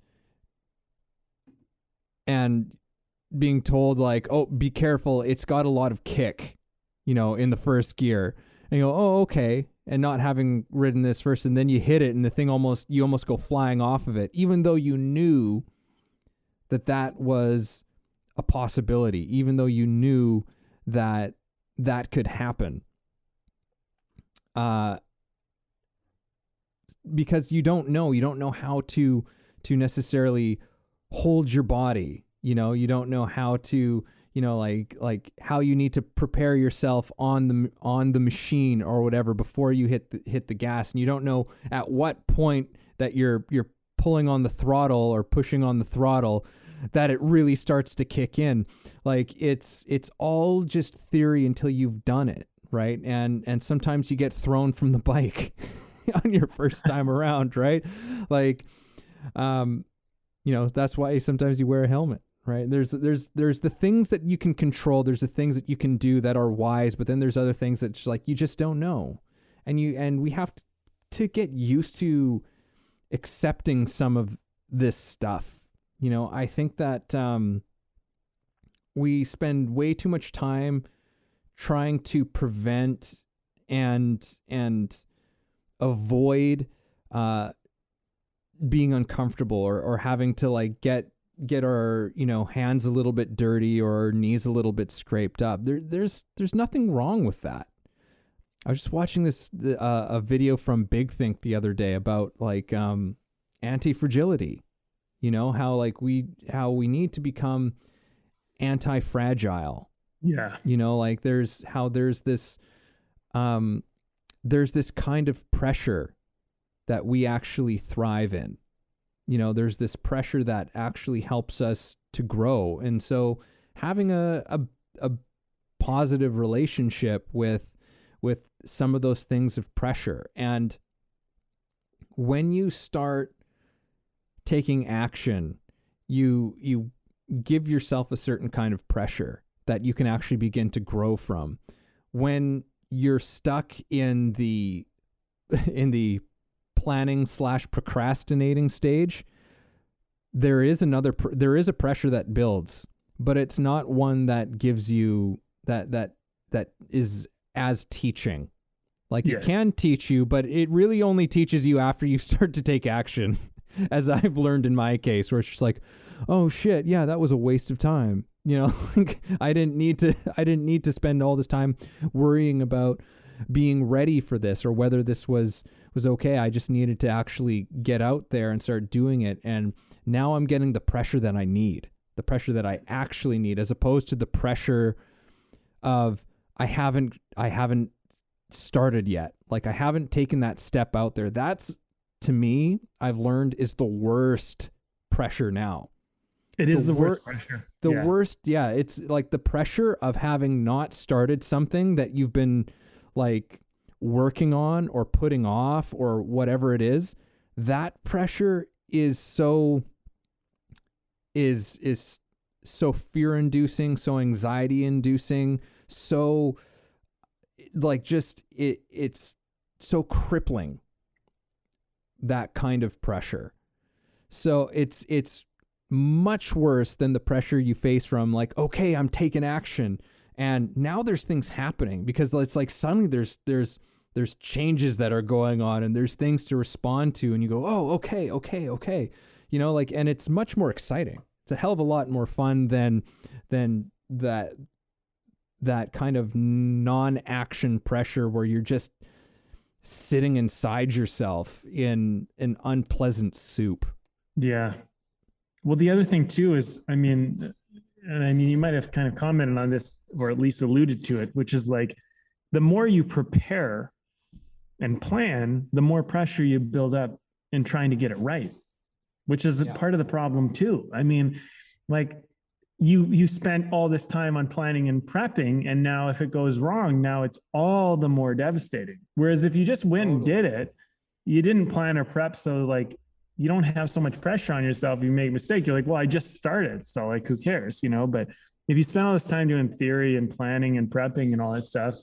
being told like, oh, be careful, it's got a lot of kick, in the first gear. And you go, oh, okay. And not having ridden this first, and then you hit it and the thing you almost go flying off of it, even though you knew that was a possibility, even though you knew that that could happen. Because you don't know how to necessarily hold your body. You don't know how to, like how you need to prepare yourself on the machine or whatever before you hit the gas, and you don't know at what point that you're pulling on the throttle or pushing on the throttle that it really starts to kick in. Like it's all just theory until you've done it, right? And sometimes you get thrown from the bike on your first time around, right? Like that's why sometimes you wear a helmet, right? There's the things that you can control, there's the things that you can do that are wise, but then there's other things that just, like, you just don't know. And we have to get used to accepting some of this stuff. I think that we spend way too much time trying to prevent and avoid being uncomfortable or having to, like, get our hands a little bit dirty or our knees a little bit scraped up. There's nothing wrong with that. I was just watching a video from Big Think the other day about, like, anti-fragility. How we need to become anti-fragile. Yeah. Like there's this kind of pressure that we actually thrive in. There's this pressure that actually helps us to grow. And so having a positive relationship with some of those things of pressure. And when you start taking action, you give yourself a certain kind of pressure that you can actually begin to grow from. When you're stuck in the planning / procrastinating stage, there is a pressure that builds, but it's not one that gives you that is as teaching. Like, it can teach you, but it really only teaches you after you start to take action. As I've learned in my case, where it's just like, oh shit, yeah, that was a waste of time. I didn't need to spend all this time worrying about being ready for this or whether this was okay. I just needed to actually get out there and start doing it. And now I'm getting the pressure that I need, the pressure that I actually need, as opposed to the pressure of I haven't started yet. Like, I haven't taken that step out there. That's, to me, I've learned, is the worst pressure now. It is the worst pressure. The worst, yeah. It's like the pressure of having not started something that you've been, like, working on or putting off or whatever it is. That pressure is so fear-inducing, so anxiety-inducing, so, like, just it's so crippling. That kind of pressure. So it's much worse than the pressure you face from, like, okay, I'm taking action, and now there's things happening, because it's like suddenly there's changes that are going on and there's things to respond to, and you go, oh, okay. Like, and it's much more exciting. It's a hell of a lot more fun than that kind of non-action pressure where you're just sitting inside yourself in an unpleasant soup. Yeah. Well, the other thing too is, I mean, you might have kind of commented on this or at least alluded to it, which is like, the more you prepare and plan, the more pressure you build up in trying to get it right, which is a part of the problem too. I mean, like, you spent all this time on planning and prepping, and now if it goes wrong, now it's all the more devastating. Whereas if you just went and did it, you didn't plan or prep, so, like, you don't have so much pressure on yourself. You make a mistake, you're like, well, I just started, so, like, who cares, But if you spend all this time doing theory and planning and prepping and all that stuff,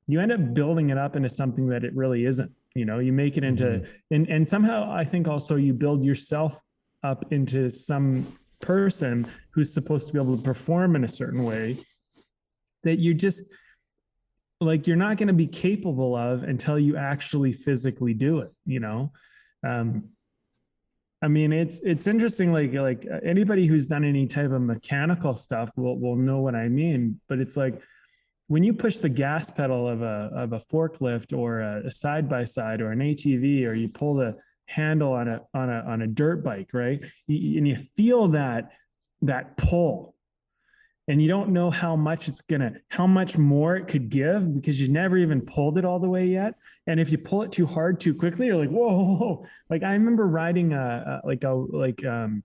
you end up building it up into something that it really isn't. You make it into, and somehow I think also you build yourself up into some person who's supposed to be able to perform in a certain way that you're just, like, you're not going to be capable of until you actually physically do it. I I mean, it's interesting. Like anybody who's done any type of mechanical stuff will know what I mean. But it's like when you push the gas pedal of a forklift or a side by side or an ATV, or you pull the handle on a dirt bike, right? And you feel that pull, and you don't know how much more it could give because you never even pulled it all the way yet. And if you pull it too hard too quickly, you're like, whoa. Like I remember riding like when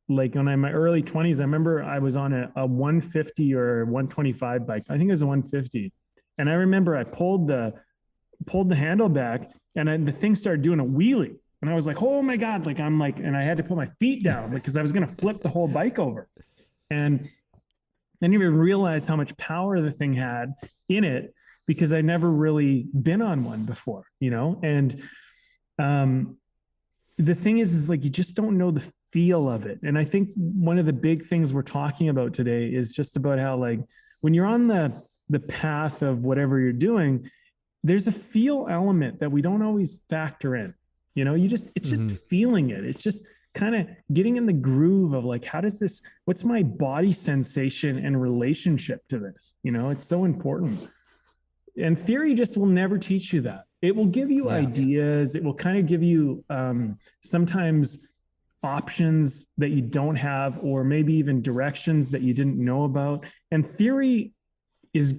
I'm in my early 20s, I remember I was on a 150 or 125 bike. I think it was a 150. And I remember I pulled the handle back, and the thing started doing a wheelie. And I was like, oh my God, and I had to put my feet down because I was going to flip the whole bike over. And I didn't even realize how much power the thing had in it because I never really been on one before, And the thing is like, you just don't know the feel of it. And I think one of the big things we're talking about today is just about how, like, when you're on the path of whatever you're doing, there's a feel element that we don't always factor in. It's just feeling it. It's just kind of getting in the groove of like, what's my body sensation and relationship to this? It's so important. And theory just will never teach you that. It will give you ideas. It will kind of give you sometimes options that you don't have, or maybe even directions that you didn't know about. And theory is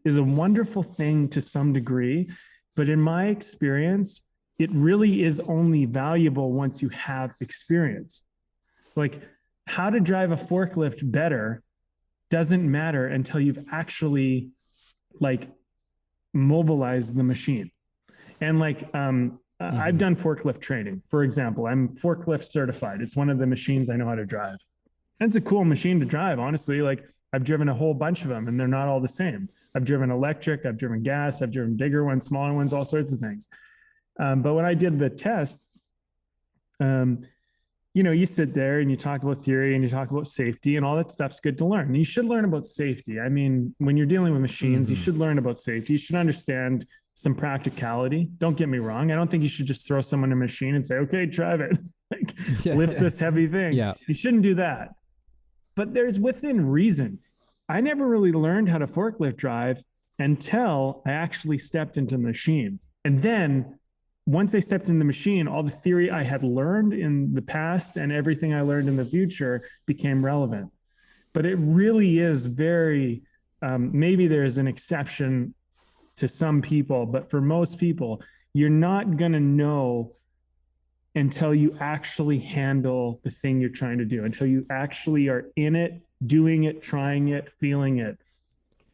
a wonderful thing to some degree, but in my experience, it really is only valuable once you have experience. Like how to drive a forklift better doesn't matter until you've actually like mobilized the machine. And like I've done forklift training, for example. I'm forklift certified. It's one of the machines I know how to drive. And it's a cool machine to drive, honestly. Like I've driven a whole bunch of them and they're not all the same. I've driven electric, I've driven gas, I've driven bigger ones, smaller ones, all sorts of things. But when I did the test, you sit there and you talk about theory and you talk about safety, and all that stuff's good to learn. You should learn about safety. I mean, when you're dealing with machines, you should learn about safety. You should understand some practicality. Don't get me wrong. I don't think you should just throw someone a machine and say, okay, drive it. Lift this heavy thing. Yeah. You shouldn't do that. But there's within reason. I never really learned how to forklift drive until I actually stepped into the machine. And then once I stepped in the machine, all the theory I had learned in the past and everything I learned in the future became relevant. But it really is very, maybe there's an exception to some people, but for most people, you're not going to know until you actually handle the thing you're trying to do, until you actually are in it, doing it, trying it, feeling it.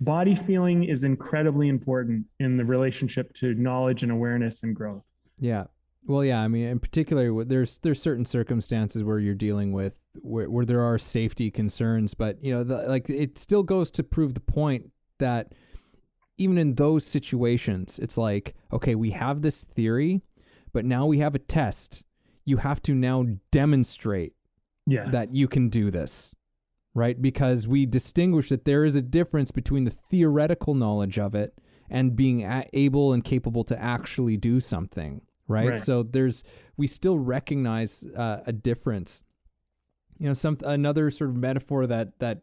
Body feeling is incredibly important in the relationship to knowledge and awareness and growth. Yeah. Well, yeah, I mean, in particular, there's certain circumstances where you're dealing with where there are safety concerns, but it still goes to prove the point that even in those situations, it's like, okay, we have this theory, but now we have a test. You have to now demonstrate that you can do this, right? Because we distinguish that there is a difference between the theoretical knowledge of it and being able and capable to actually do something, right? So we still recognize a difference. Another sort of metaphor that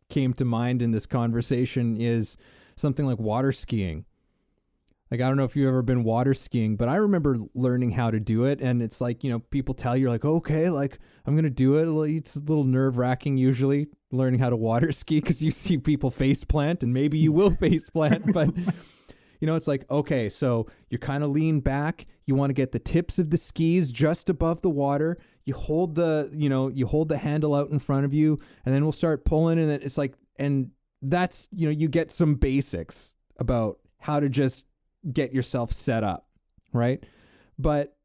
came to mind in this conversation is something like water skiing. Like, I don't know if you've ever been water skiing, but I remember learning how to do it. And it's like, people tell you like, okay, like I'm going to do it. It's a little nerve wracking usually learning how to water ski because you see people face plant and maybe you will face plant. But, it's like, okay, so you kind of lean back. You want to get the tips of the skis just above the water. You hold the handle out in front of you, and then we'll start pulling. And it's like, and that's, you get some basics about how to just get yourself set up, right? But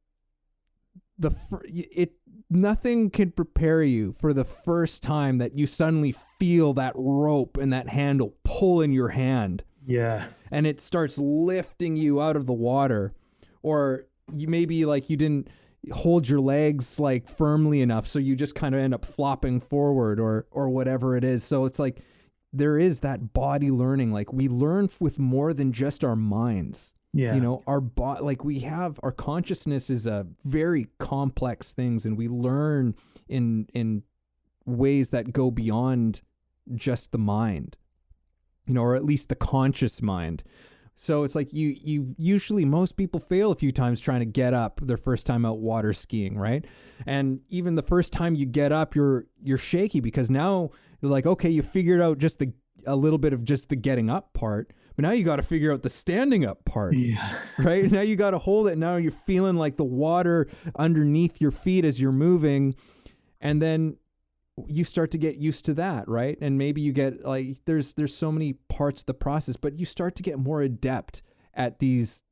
nothing can prepare you for the first time that you suddenly feel that rope and that handle pull in your hand. Yeah. And it starts lifting you out of the water, or you maybe like you didn't hold your legs like firmly enough, so you just kind of end up flopping forward or whatever it is. So it's like there is that body learning. Like we learn with more than just our minds. Yeah. Like our consciousness is a very complex things, and we learn in ways that go beyond just the mind, or at least the conscious mind. So it's like you usually, most people fail a few times trying to get up their first time out water skiing, right? And even the first time you get up, you're shaky, because now you're like, okay, you figured out just a little bit of just the getting up part, but now you got to figure out the standing up part. Yeah. Right? Now you got to hold it. Now you're feeling like the water underneath your feet as you're moving. And then you start to get used to that, right? And maybe you get like, there's so many parts of the process, but you start to get more adept at these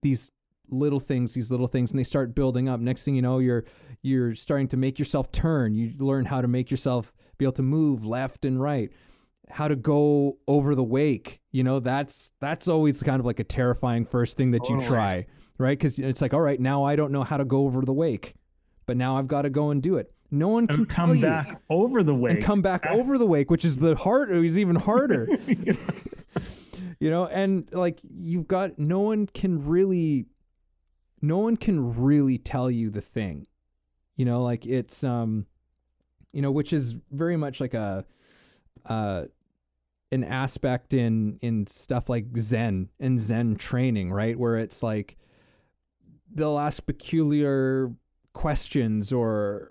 little things, and they start building up. Next thing you know, you're starting to make yourself turn. You learn how to make yourself be able to move left and right, how to go over the wake. That's always kind of like a terrifying first thing that you try, right? Because it's like, all right, now I don't know how to go over the wake, but now I've got to go and do it. No one can tell you. Back over the wake. And come back over the wake, which is is even harder. And like you've got, no one can really tell you the thing. Like it's which is very much like an aspect in stuff like Zen and Zen training, right? Where it's like they'll ask peculiar questions or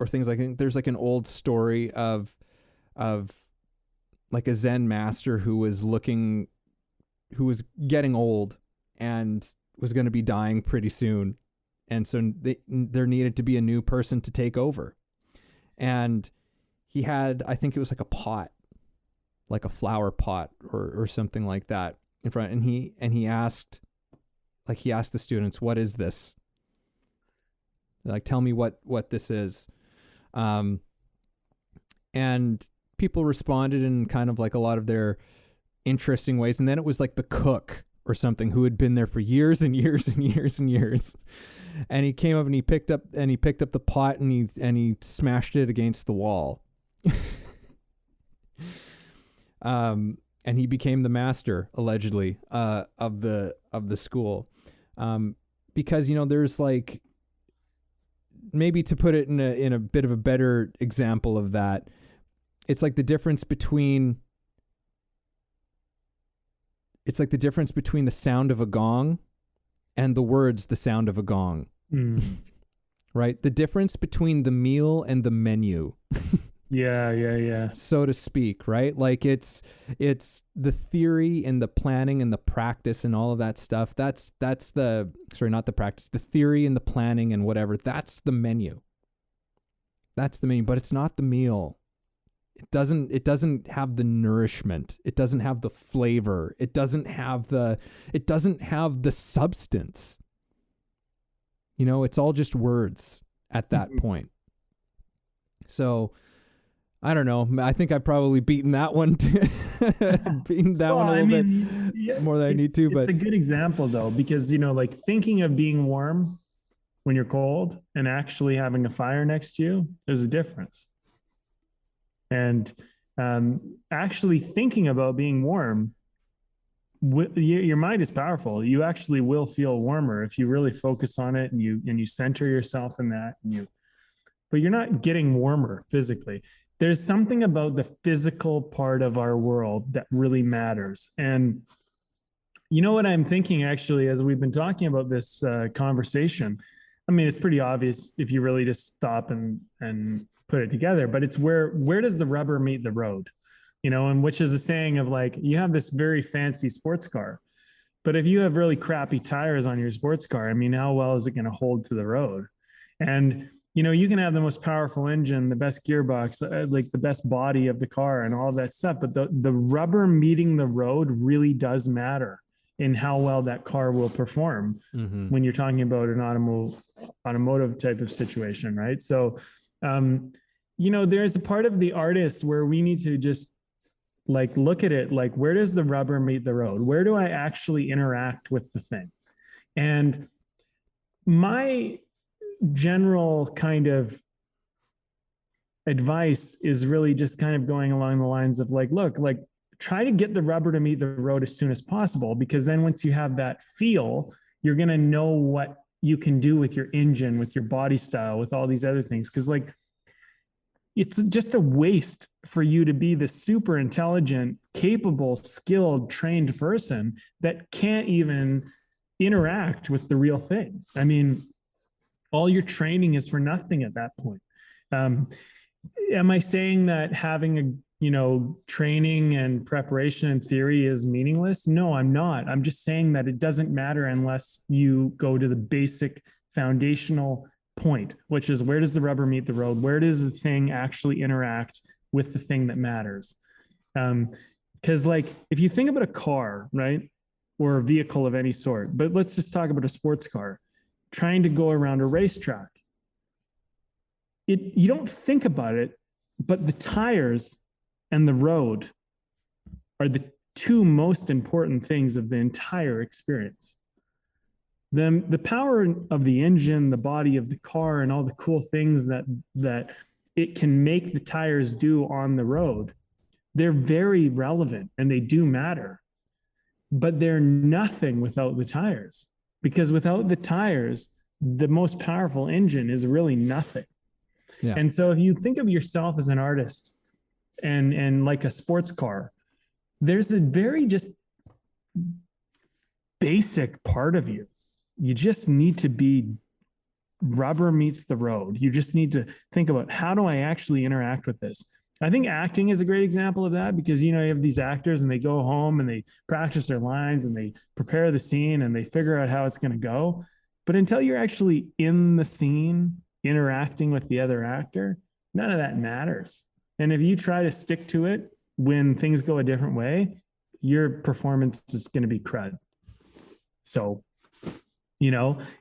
things. Like, there's like an old story of like a Zen master who was getting old and was going to be dying pretty soon. And so there needed to be a new person to take over. And he had, I think it was like a pot, like a flower pot or something like that in front. And he asked the students, what is this? Like, tell me what this is. And people responded in kind of like a lot of their interesting ways. And then it was like the cook or something who had been there for years and years and years and years. And he came up and he picked up the pot and he smashed it against the wall. And he became the master, allegedly, of the school. Because, there's like, maybe to put it in a bit of a better example of that, it's like the difference between the sound of a gong and the words, the sound of a gong. Right? The difference between the meal and the menu. Yeah. So to speak, right? Like it's the theory and the planning and the practice and all of that stuff. That's the theory and the planning and whatever. That's the menu. But it's not the meal. It doesn't have the nourishment. It doesn't have the flavor. It doesn't have the substance. It's all just words at that point. So I don't know. I think I've probably beaten that one bit more than I need to. But it's a good example though, because like thinking of being warm when you're cold and actually having a fire next to you, there's a difference. And actually thinking about being warm, your mind is powerful. You actually will feel warmer if you really focus on it and you center yourself in that. But you're not getting warmer physically. There's something about the physical part of our world that really matters. And you know what I'm thinking, actually, as we've been talking about this conversation, I mean, it's pretty obvious if you really just stop and put it together, but it's where does the rubber meet the road? And which is a saying of like, you have this very fancy sports car, but if you have really crappy tires on your sports car, I mean, how well is it going to hold to the road? And you can have the most powerful engine, the best gearbox, like the best body of the car and all of that stuff. But the rubber meeting the road really does matter in how well that car will perform when you're talking about an automotive type of situation, right? So, there's a part of the artist where we need to just like look at it like, where does the rubber meet the road? Where do I actually interact with the thing? And my general kind of advice is really just kind of going along the lines of like, look, like try to get the rubber to meet the road as soon as possible, because then once you have that feel you're going to know what you can do with your engine, with your body style, with all these other things. Because like, it's just a waste for you to be the super intelligent, capable, skilled, trained person that can't even interact with the real thing. I mean, all your training is for nothing at that point. Am I saying that having a training and preparation and theory is meaningless? No, I'm not. I'm just saying that it doesn't matter unless you go to the basic foundational point, which is, where does the rubber meet the road? Where does the thing actually interact with the thing that matters? Because like, if you think about a car, right, or a vehicle of any sort, but let's just talk about a sports car trying to go around a racetrack. You don't think about it, but the tires and the road are the two most important things of the entire experience. The power of the engine, the body of the car, and all the cool things that it can make the tires do on the road, they're very relevant and they do matter. But they're nothing without the tires, because without the tires, the most powerful engine is really nothing. Yeah. And so if you think of yourself as an artist and like a sports car, there's a very just basic part of you. You just need to be rubber meets the road. You just need to think about, how do I actually interact with this? I think acting is a great example of that, because, you have these actors and they go home and they practice their lines and they prepare the scene and they figure out how it's going to go. But until you're actually in the scene, interacting with the other actor, none of that matters. And if you try to stick to it when things go a different way, your performance is going to be crud. So,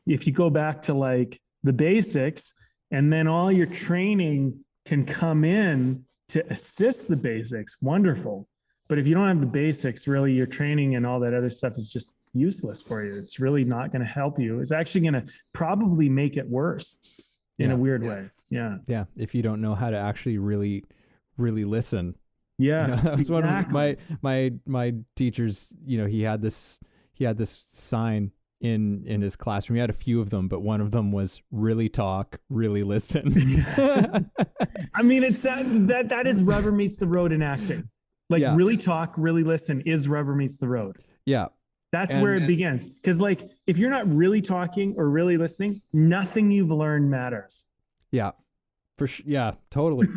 if you go back to like the basics, and then all your training can come in to assist the basics, wonderful. But if you don't have the basics, really your training and all that other stuff is just useless for you. It's really not going to help you. It's actually going to probably make it worse in a weird way. Yeah. Yeah. If you don't know how to actually really listen. Yeah. That was one of my teachers, he had this sign in his classroom. He had a few of them, but one of them was really talk, really listen. I mean, it's that is rubber meets the road in acting. Like, really talk, really listen is rubber meets the road. Yeah. That's where it begins. Because like, if you're not really talking or really listening, nothing you've learned matters. Yeah. Yeah, totally.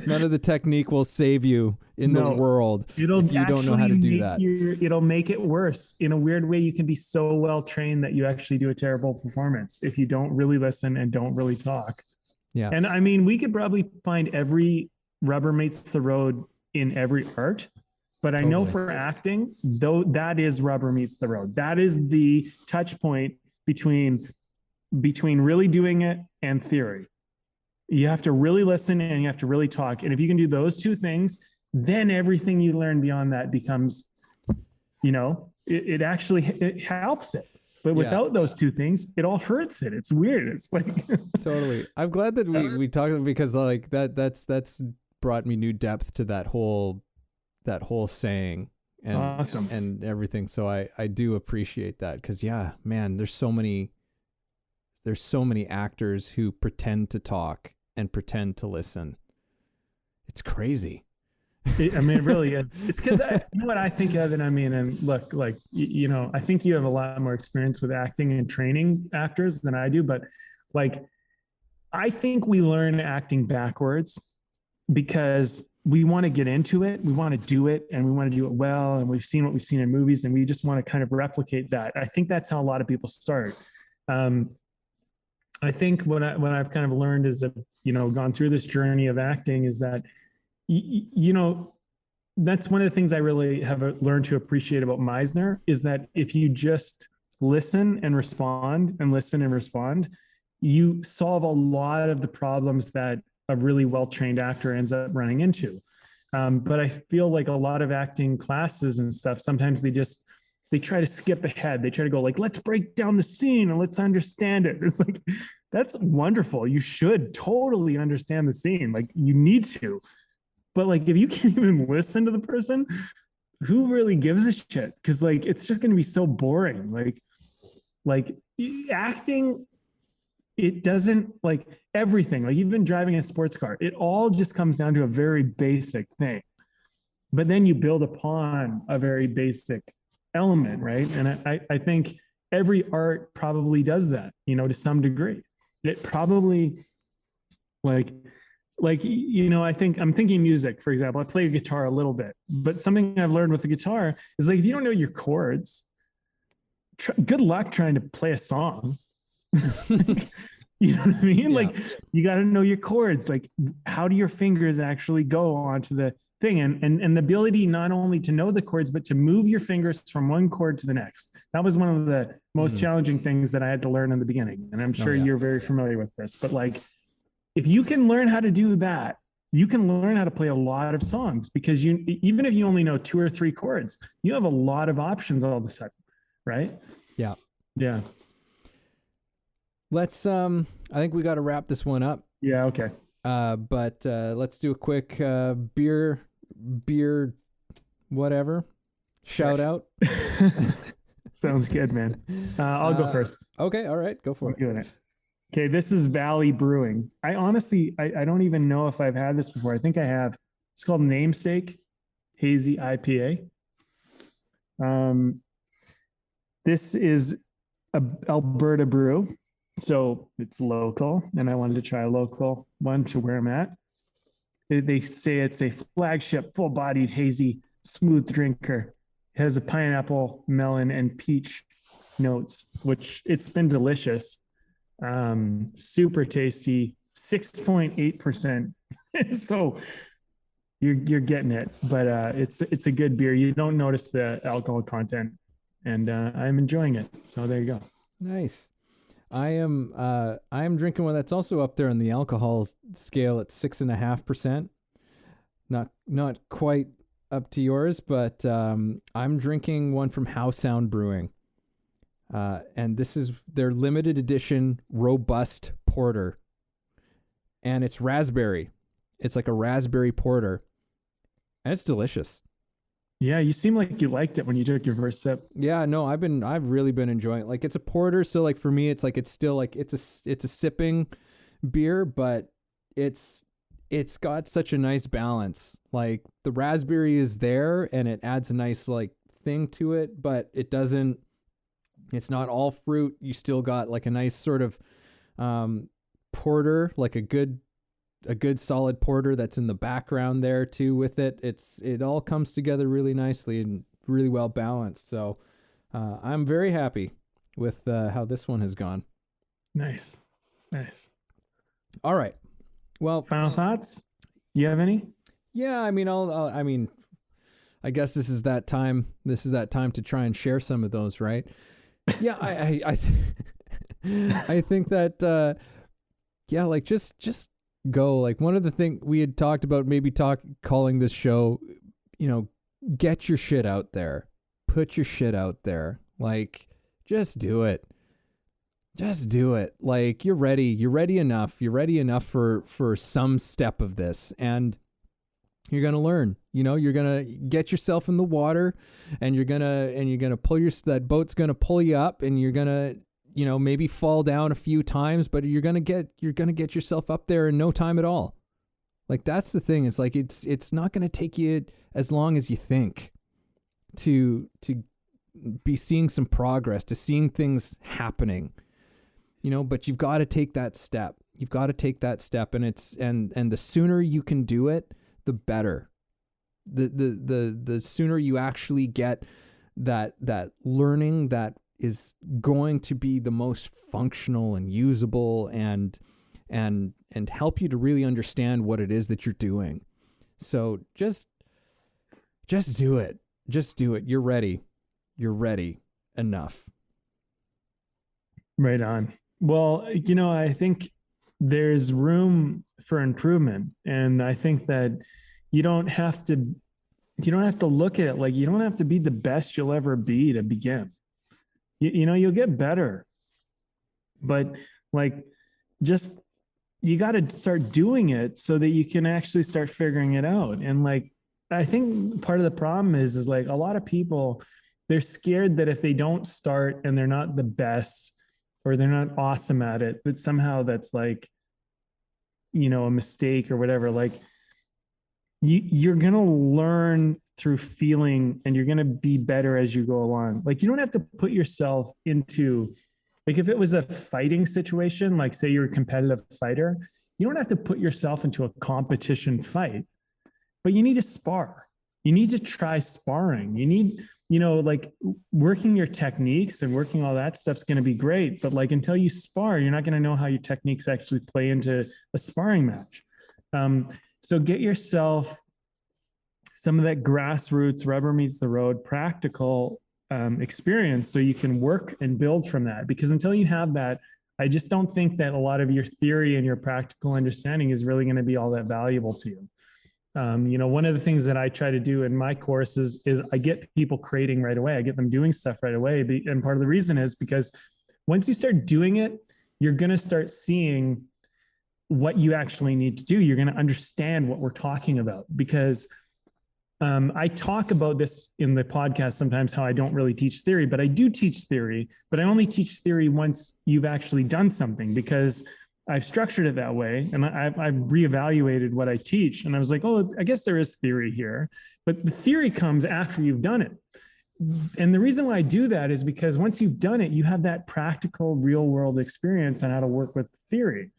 None of the technique will save you in the world if you don't know how to do that. It'll make it worse. In a weird way, you can be so well trained that you actually do a terrible performance if you don't really listen and don't really talk. Yeah. And I mean, we could probably find every rubber meets the road in every art, but I know for acting, though, that is rubber meets the road. That is the touch point between really doing it and theory. You have to really listen and you have to really talk. And if you can do those two things, then everything you learn beyond that becomes, it actually helps it. But without those two things, it all hurts it. It's weird. It's like totally. I'm glad that we talked, because like that's brought me new depth to that whole saying and awesome and everything. So I do appreciate that, because man, there's so many actors who pretend to talk and pretend to listen. It's crazy. I mean, it really is. It's because what I think of, and I mean, and look, like, I think you have a lot more experience with acting and training actors than I do, but like, I think we learn acting backwards because we want to get into it. We want to do it and we want to do it well. And we've seen what we've seen in movies and we just want to kind of replicate that. I think that's how a lot of people start. I think what I've kind of learned is that, gone through this journey of acting is that, that's one of the things I really have learned to appreciate about Meisner, is that if you just listen and respond, you solve a lot of the problems that a really well-trained actor ends up running into. But I feel like a lot of acting classes and stuff, sometimes they try to skip ahead. They try to go like, let's break down the scene and let's understand it. It's like, that's wonderful. You should totally understand the scene. Like, you need to. But like, if you can't even listen to the person, who really gives a shit? Because like it's just going to be so boring. Like acting, it doesn't like everything. Like even driving a sports car, it all just comes down to a very basic thing. But then you build upon a very basic element, right? And I think every art probably does that, you know, to some degree. It probably like I think I'm thinking music, for example. I play guitar a little bit, but something I've learned with the guitar is like if you don't know your chords, good luck trying to play a song. You know what I mean? Yeah. Like you got to know your chords. Like how do your fingers actually go onto the thing? And the ability not only to know the chords, but to move your fingers from one chord to the next. That was one of the most challenging things that I had to learn in the beginning. And I'm sure you're very familiar with this, but like, if you can learn how to do that, you can learn how to play a lot of songs because even if you only know 2 or 3 chords, you have a lot of options all of a sudden, right? Yeah. Yeah. Let's I think we got to wrap this one up. Yeah, okay. But let's do a quick beer whatever shout out. Sounds good, man. I'll go first. Okay, all right, go for it. Doing it. Okay, this is Valley Brewing. I honestly, I don't even know if I've had this before. I think I have. It's called Namesake Hazy IPA. This is a Alberta brew, so it's local, and I wanted to try a local one to where I'm at. They say it's a flagship, full-bodied, hazy, smooth drinker. It has a pineapple, melon, and peach notes, which it's been delicious. Super tasty, 6.8%. So you're getting it, but it's a good beer. You don't notice the alcohol content, and I'm enjoying it. So there you go. Nice. I am drinking one that's also up there on the alcohol scale at 6.5%. Not quite up to yours, but I'm drinking one from How Sound Brewing. And this is their limited edition robust porter. And it's raspberry. It's like a raspberry porter. And it's delicious. Yeah, you seem like you liked it when you took your first sip. Yeah, no, I've really been enjoying it. Like it's a porter, so like for me it's still like it's a sipping beer, but it's got such a nice balance. Like the raspberry is there and it adds a nice like thing to it, but it's not all fruit. You still got like a nice sort of porter, like a good solid porter that's in the background there too with it. It all comes together really nicely and really well balanced. So I'm very happy with how this one has gone. Nice. All right. Well, final thoughts? You have any? Yeah, I mean, I guess this is that time. This is that time to try and share some of those, right? Yeah, I think that yeah, like just go. Like one of the things we had talked about, maybe calling this show, you know, get your shit out there, put your shit out there. Like just do it. Like you're ready enough for some step of this, and you're going to learn. You know, you're going to get yourself in the water, and you're going to pull that boat's going to pull you up, and you're going to, you know, maybe fall down a few times, but you're going to get yourself up there in no time at all. Like that's the thing. It's like it's not going to take you as long as you think to be seeing some progress, to seeing things happening. You know, but you've got to take that step. And the sooner you can do it, the better. The sooner you actually get that learning that is going to be the most functional and usable and help you to really understand what it is that you're doing. So just do it. Just do it. You're ready. You're ready enough. Right on. Well, you know, I think there's room for improvement, and I think that you don't have to look at it like you don't have to be the best you'll ever be to begin. You know, you'll get better, but like just you got to start doing it so that you can actually start figuring it out. And like I think part of the problem is like a lot of people, they're scared that if they don't start and they're not the best or they're not awesome at it, that somehow that's like, a mistake or whatever. Like you're going to learn through feeling and you're going to be better as you go along. Like you don't have to put yourself into, like if it was a fighting situation, like say you're a competitive fighter, you don't have to put yourself into a competition fight, but you need to spar. You need to try sparring. You need, like working your techniques and working all that stuff's going to be great. But like until you spar, you're not going to know how your techniques actually play into a sparring match. So get yourself some of that grassroots, rubber meets the road, practical experience so you can work and build from that. Because until you have that, I just don't think that a lot of your theory and your practical understanding is really going to be all that valuable to you. One of the things that I try to do in my courses is I get people creating right away. I get them doing stuff right away. And part of the reason is because once you start doing it, you're going to start seeing what you actually need to do. You're going to understand what we're talking about, because I talk about this in the podcast sometimes, how I don't really teach theory, but I do teach theory, but I only teach theory once you've actually done something, because I've structured it that way. And I've reevaluated what I teach. And I was like, oh, I guess there is theory here, but the theory comes after you've done it. And the reason why I do that is because once you've done it, you have that practical real world experience on how to work with theory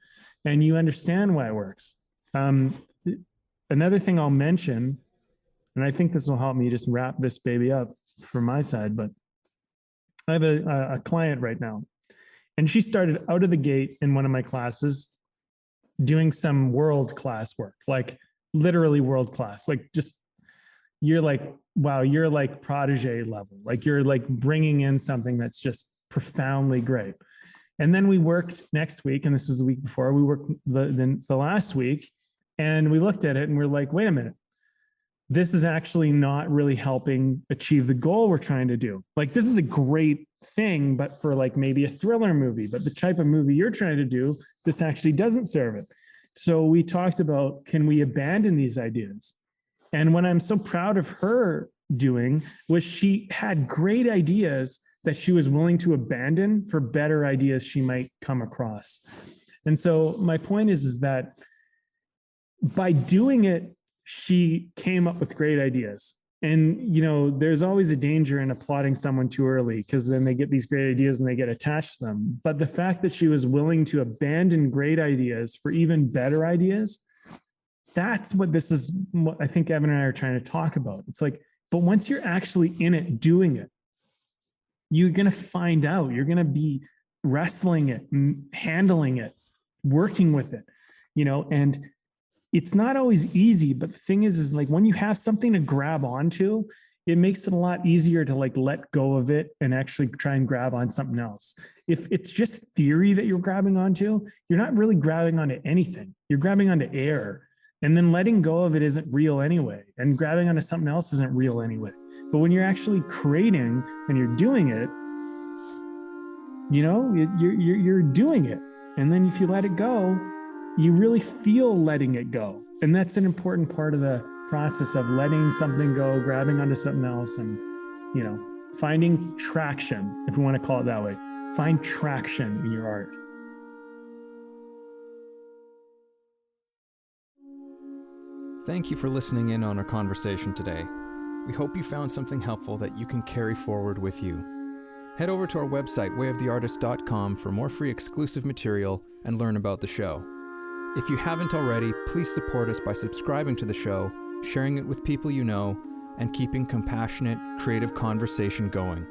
and you understand why it works. Another thing I'll mention, and I think this will help me just wrap this baby up from my side, but I have a client right now, and she started out of the gate in one of my classes doing some world-class work, like literally world-class, like just, you're like, wow, you're like protege level. Like you're like bringing in something that's just profoundly great. And then we worked next week, and this was the week before, we worked the last week, and we looked at it and we're like, wait a minute, this is actually not really helping achieve the goal we're trying to do. Like this is a great thing, but for like maybe a thriller movie, but the type of movie you're trying to do, this actually doesn't serve it. So we talked about, can we abandon these ideas? And what I'm so proud of her doing was she had great ideas that she was willing to abandon for better ideas she might come across. And so my point is that by doing it, she came up with great ideas. And, there's always a danger in applauding someone too early, because then they get these great ideas and they get attached to them. But the fact that she was willing to abandon great ideas for even better ideas, that's what this is, what I think Evan and I are trying to talk about. It's like, but once you're actually in it, doing it, you're going to find out, you're going to be wrestling it, handling it, working with it, and it's not always easy, but the thing is like when you have something to grab onto, it makes it a lot easier to like let go of it and actually try and grab on something else. If it's just theory that you're grabbing onto, you're not really grabbing onto anything. You're grabbing onto air, and then letting go of it isn't real anyway. And grabbing onto something else isn't real anyway. But when you're actually creating and you're doing it, you're doing it. And then if you let it go, you really feel letting it go. And that's an important part of the process of letting something go, grabbing onto something else, and, finding traction, if we want to call it that way. Find traction in your art. Thank you for listening in on our conversation today. We hope you found something helpful that you can carry forward with you. Head over to our website, wayoftheartist.com, for more free exclusive material and learn about the show. If you haven't already, please support us by subscribing to the show, sharing it with people you know, and keeping compassionate, creative conversation going.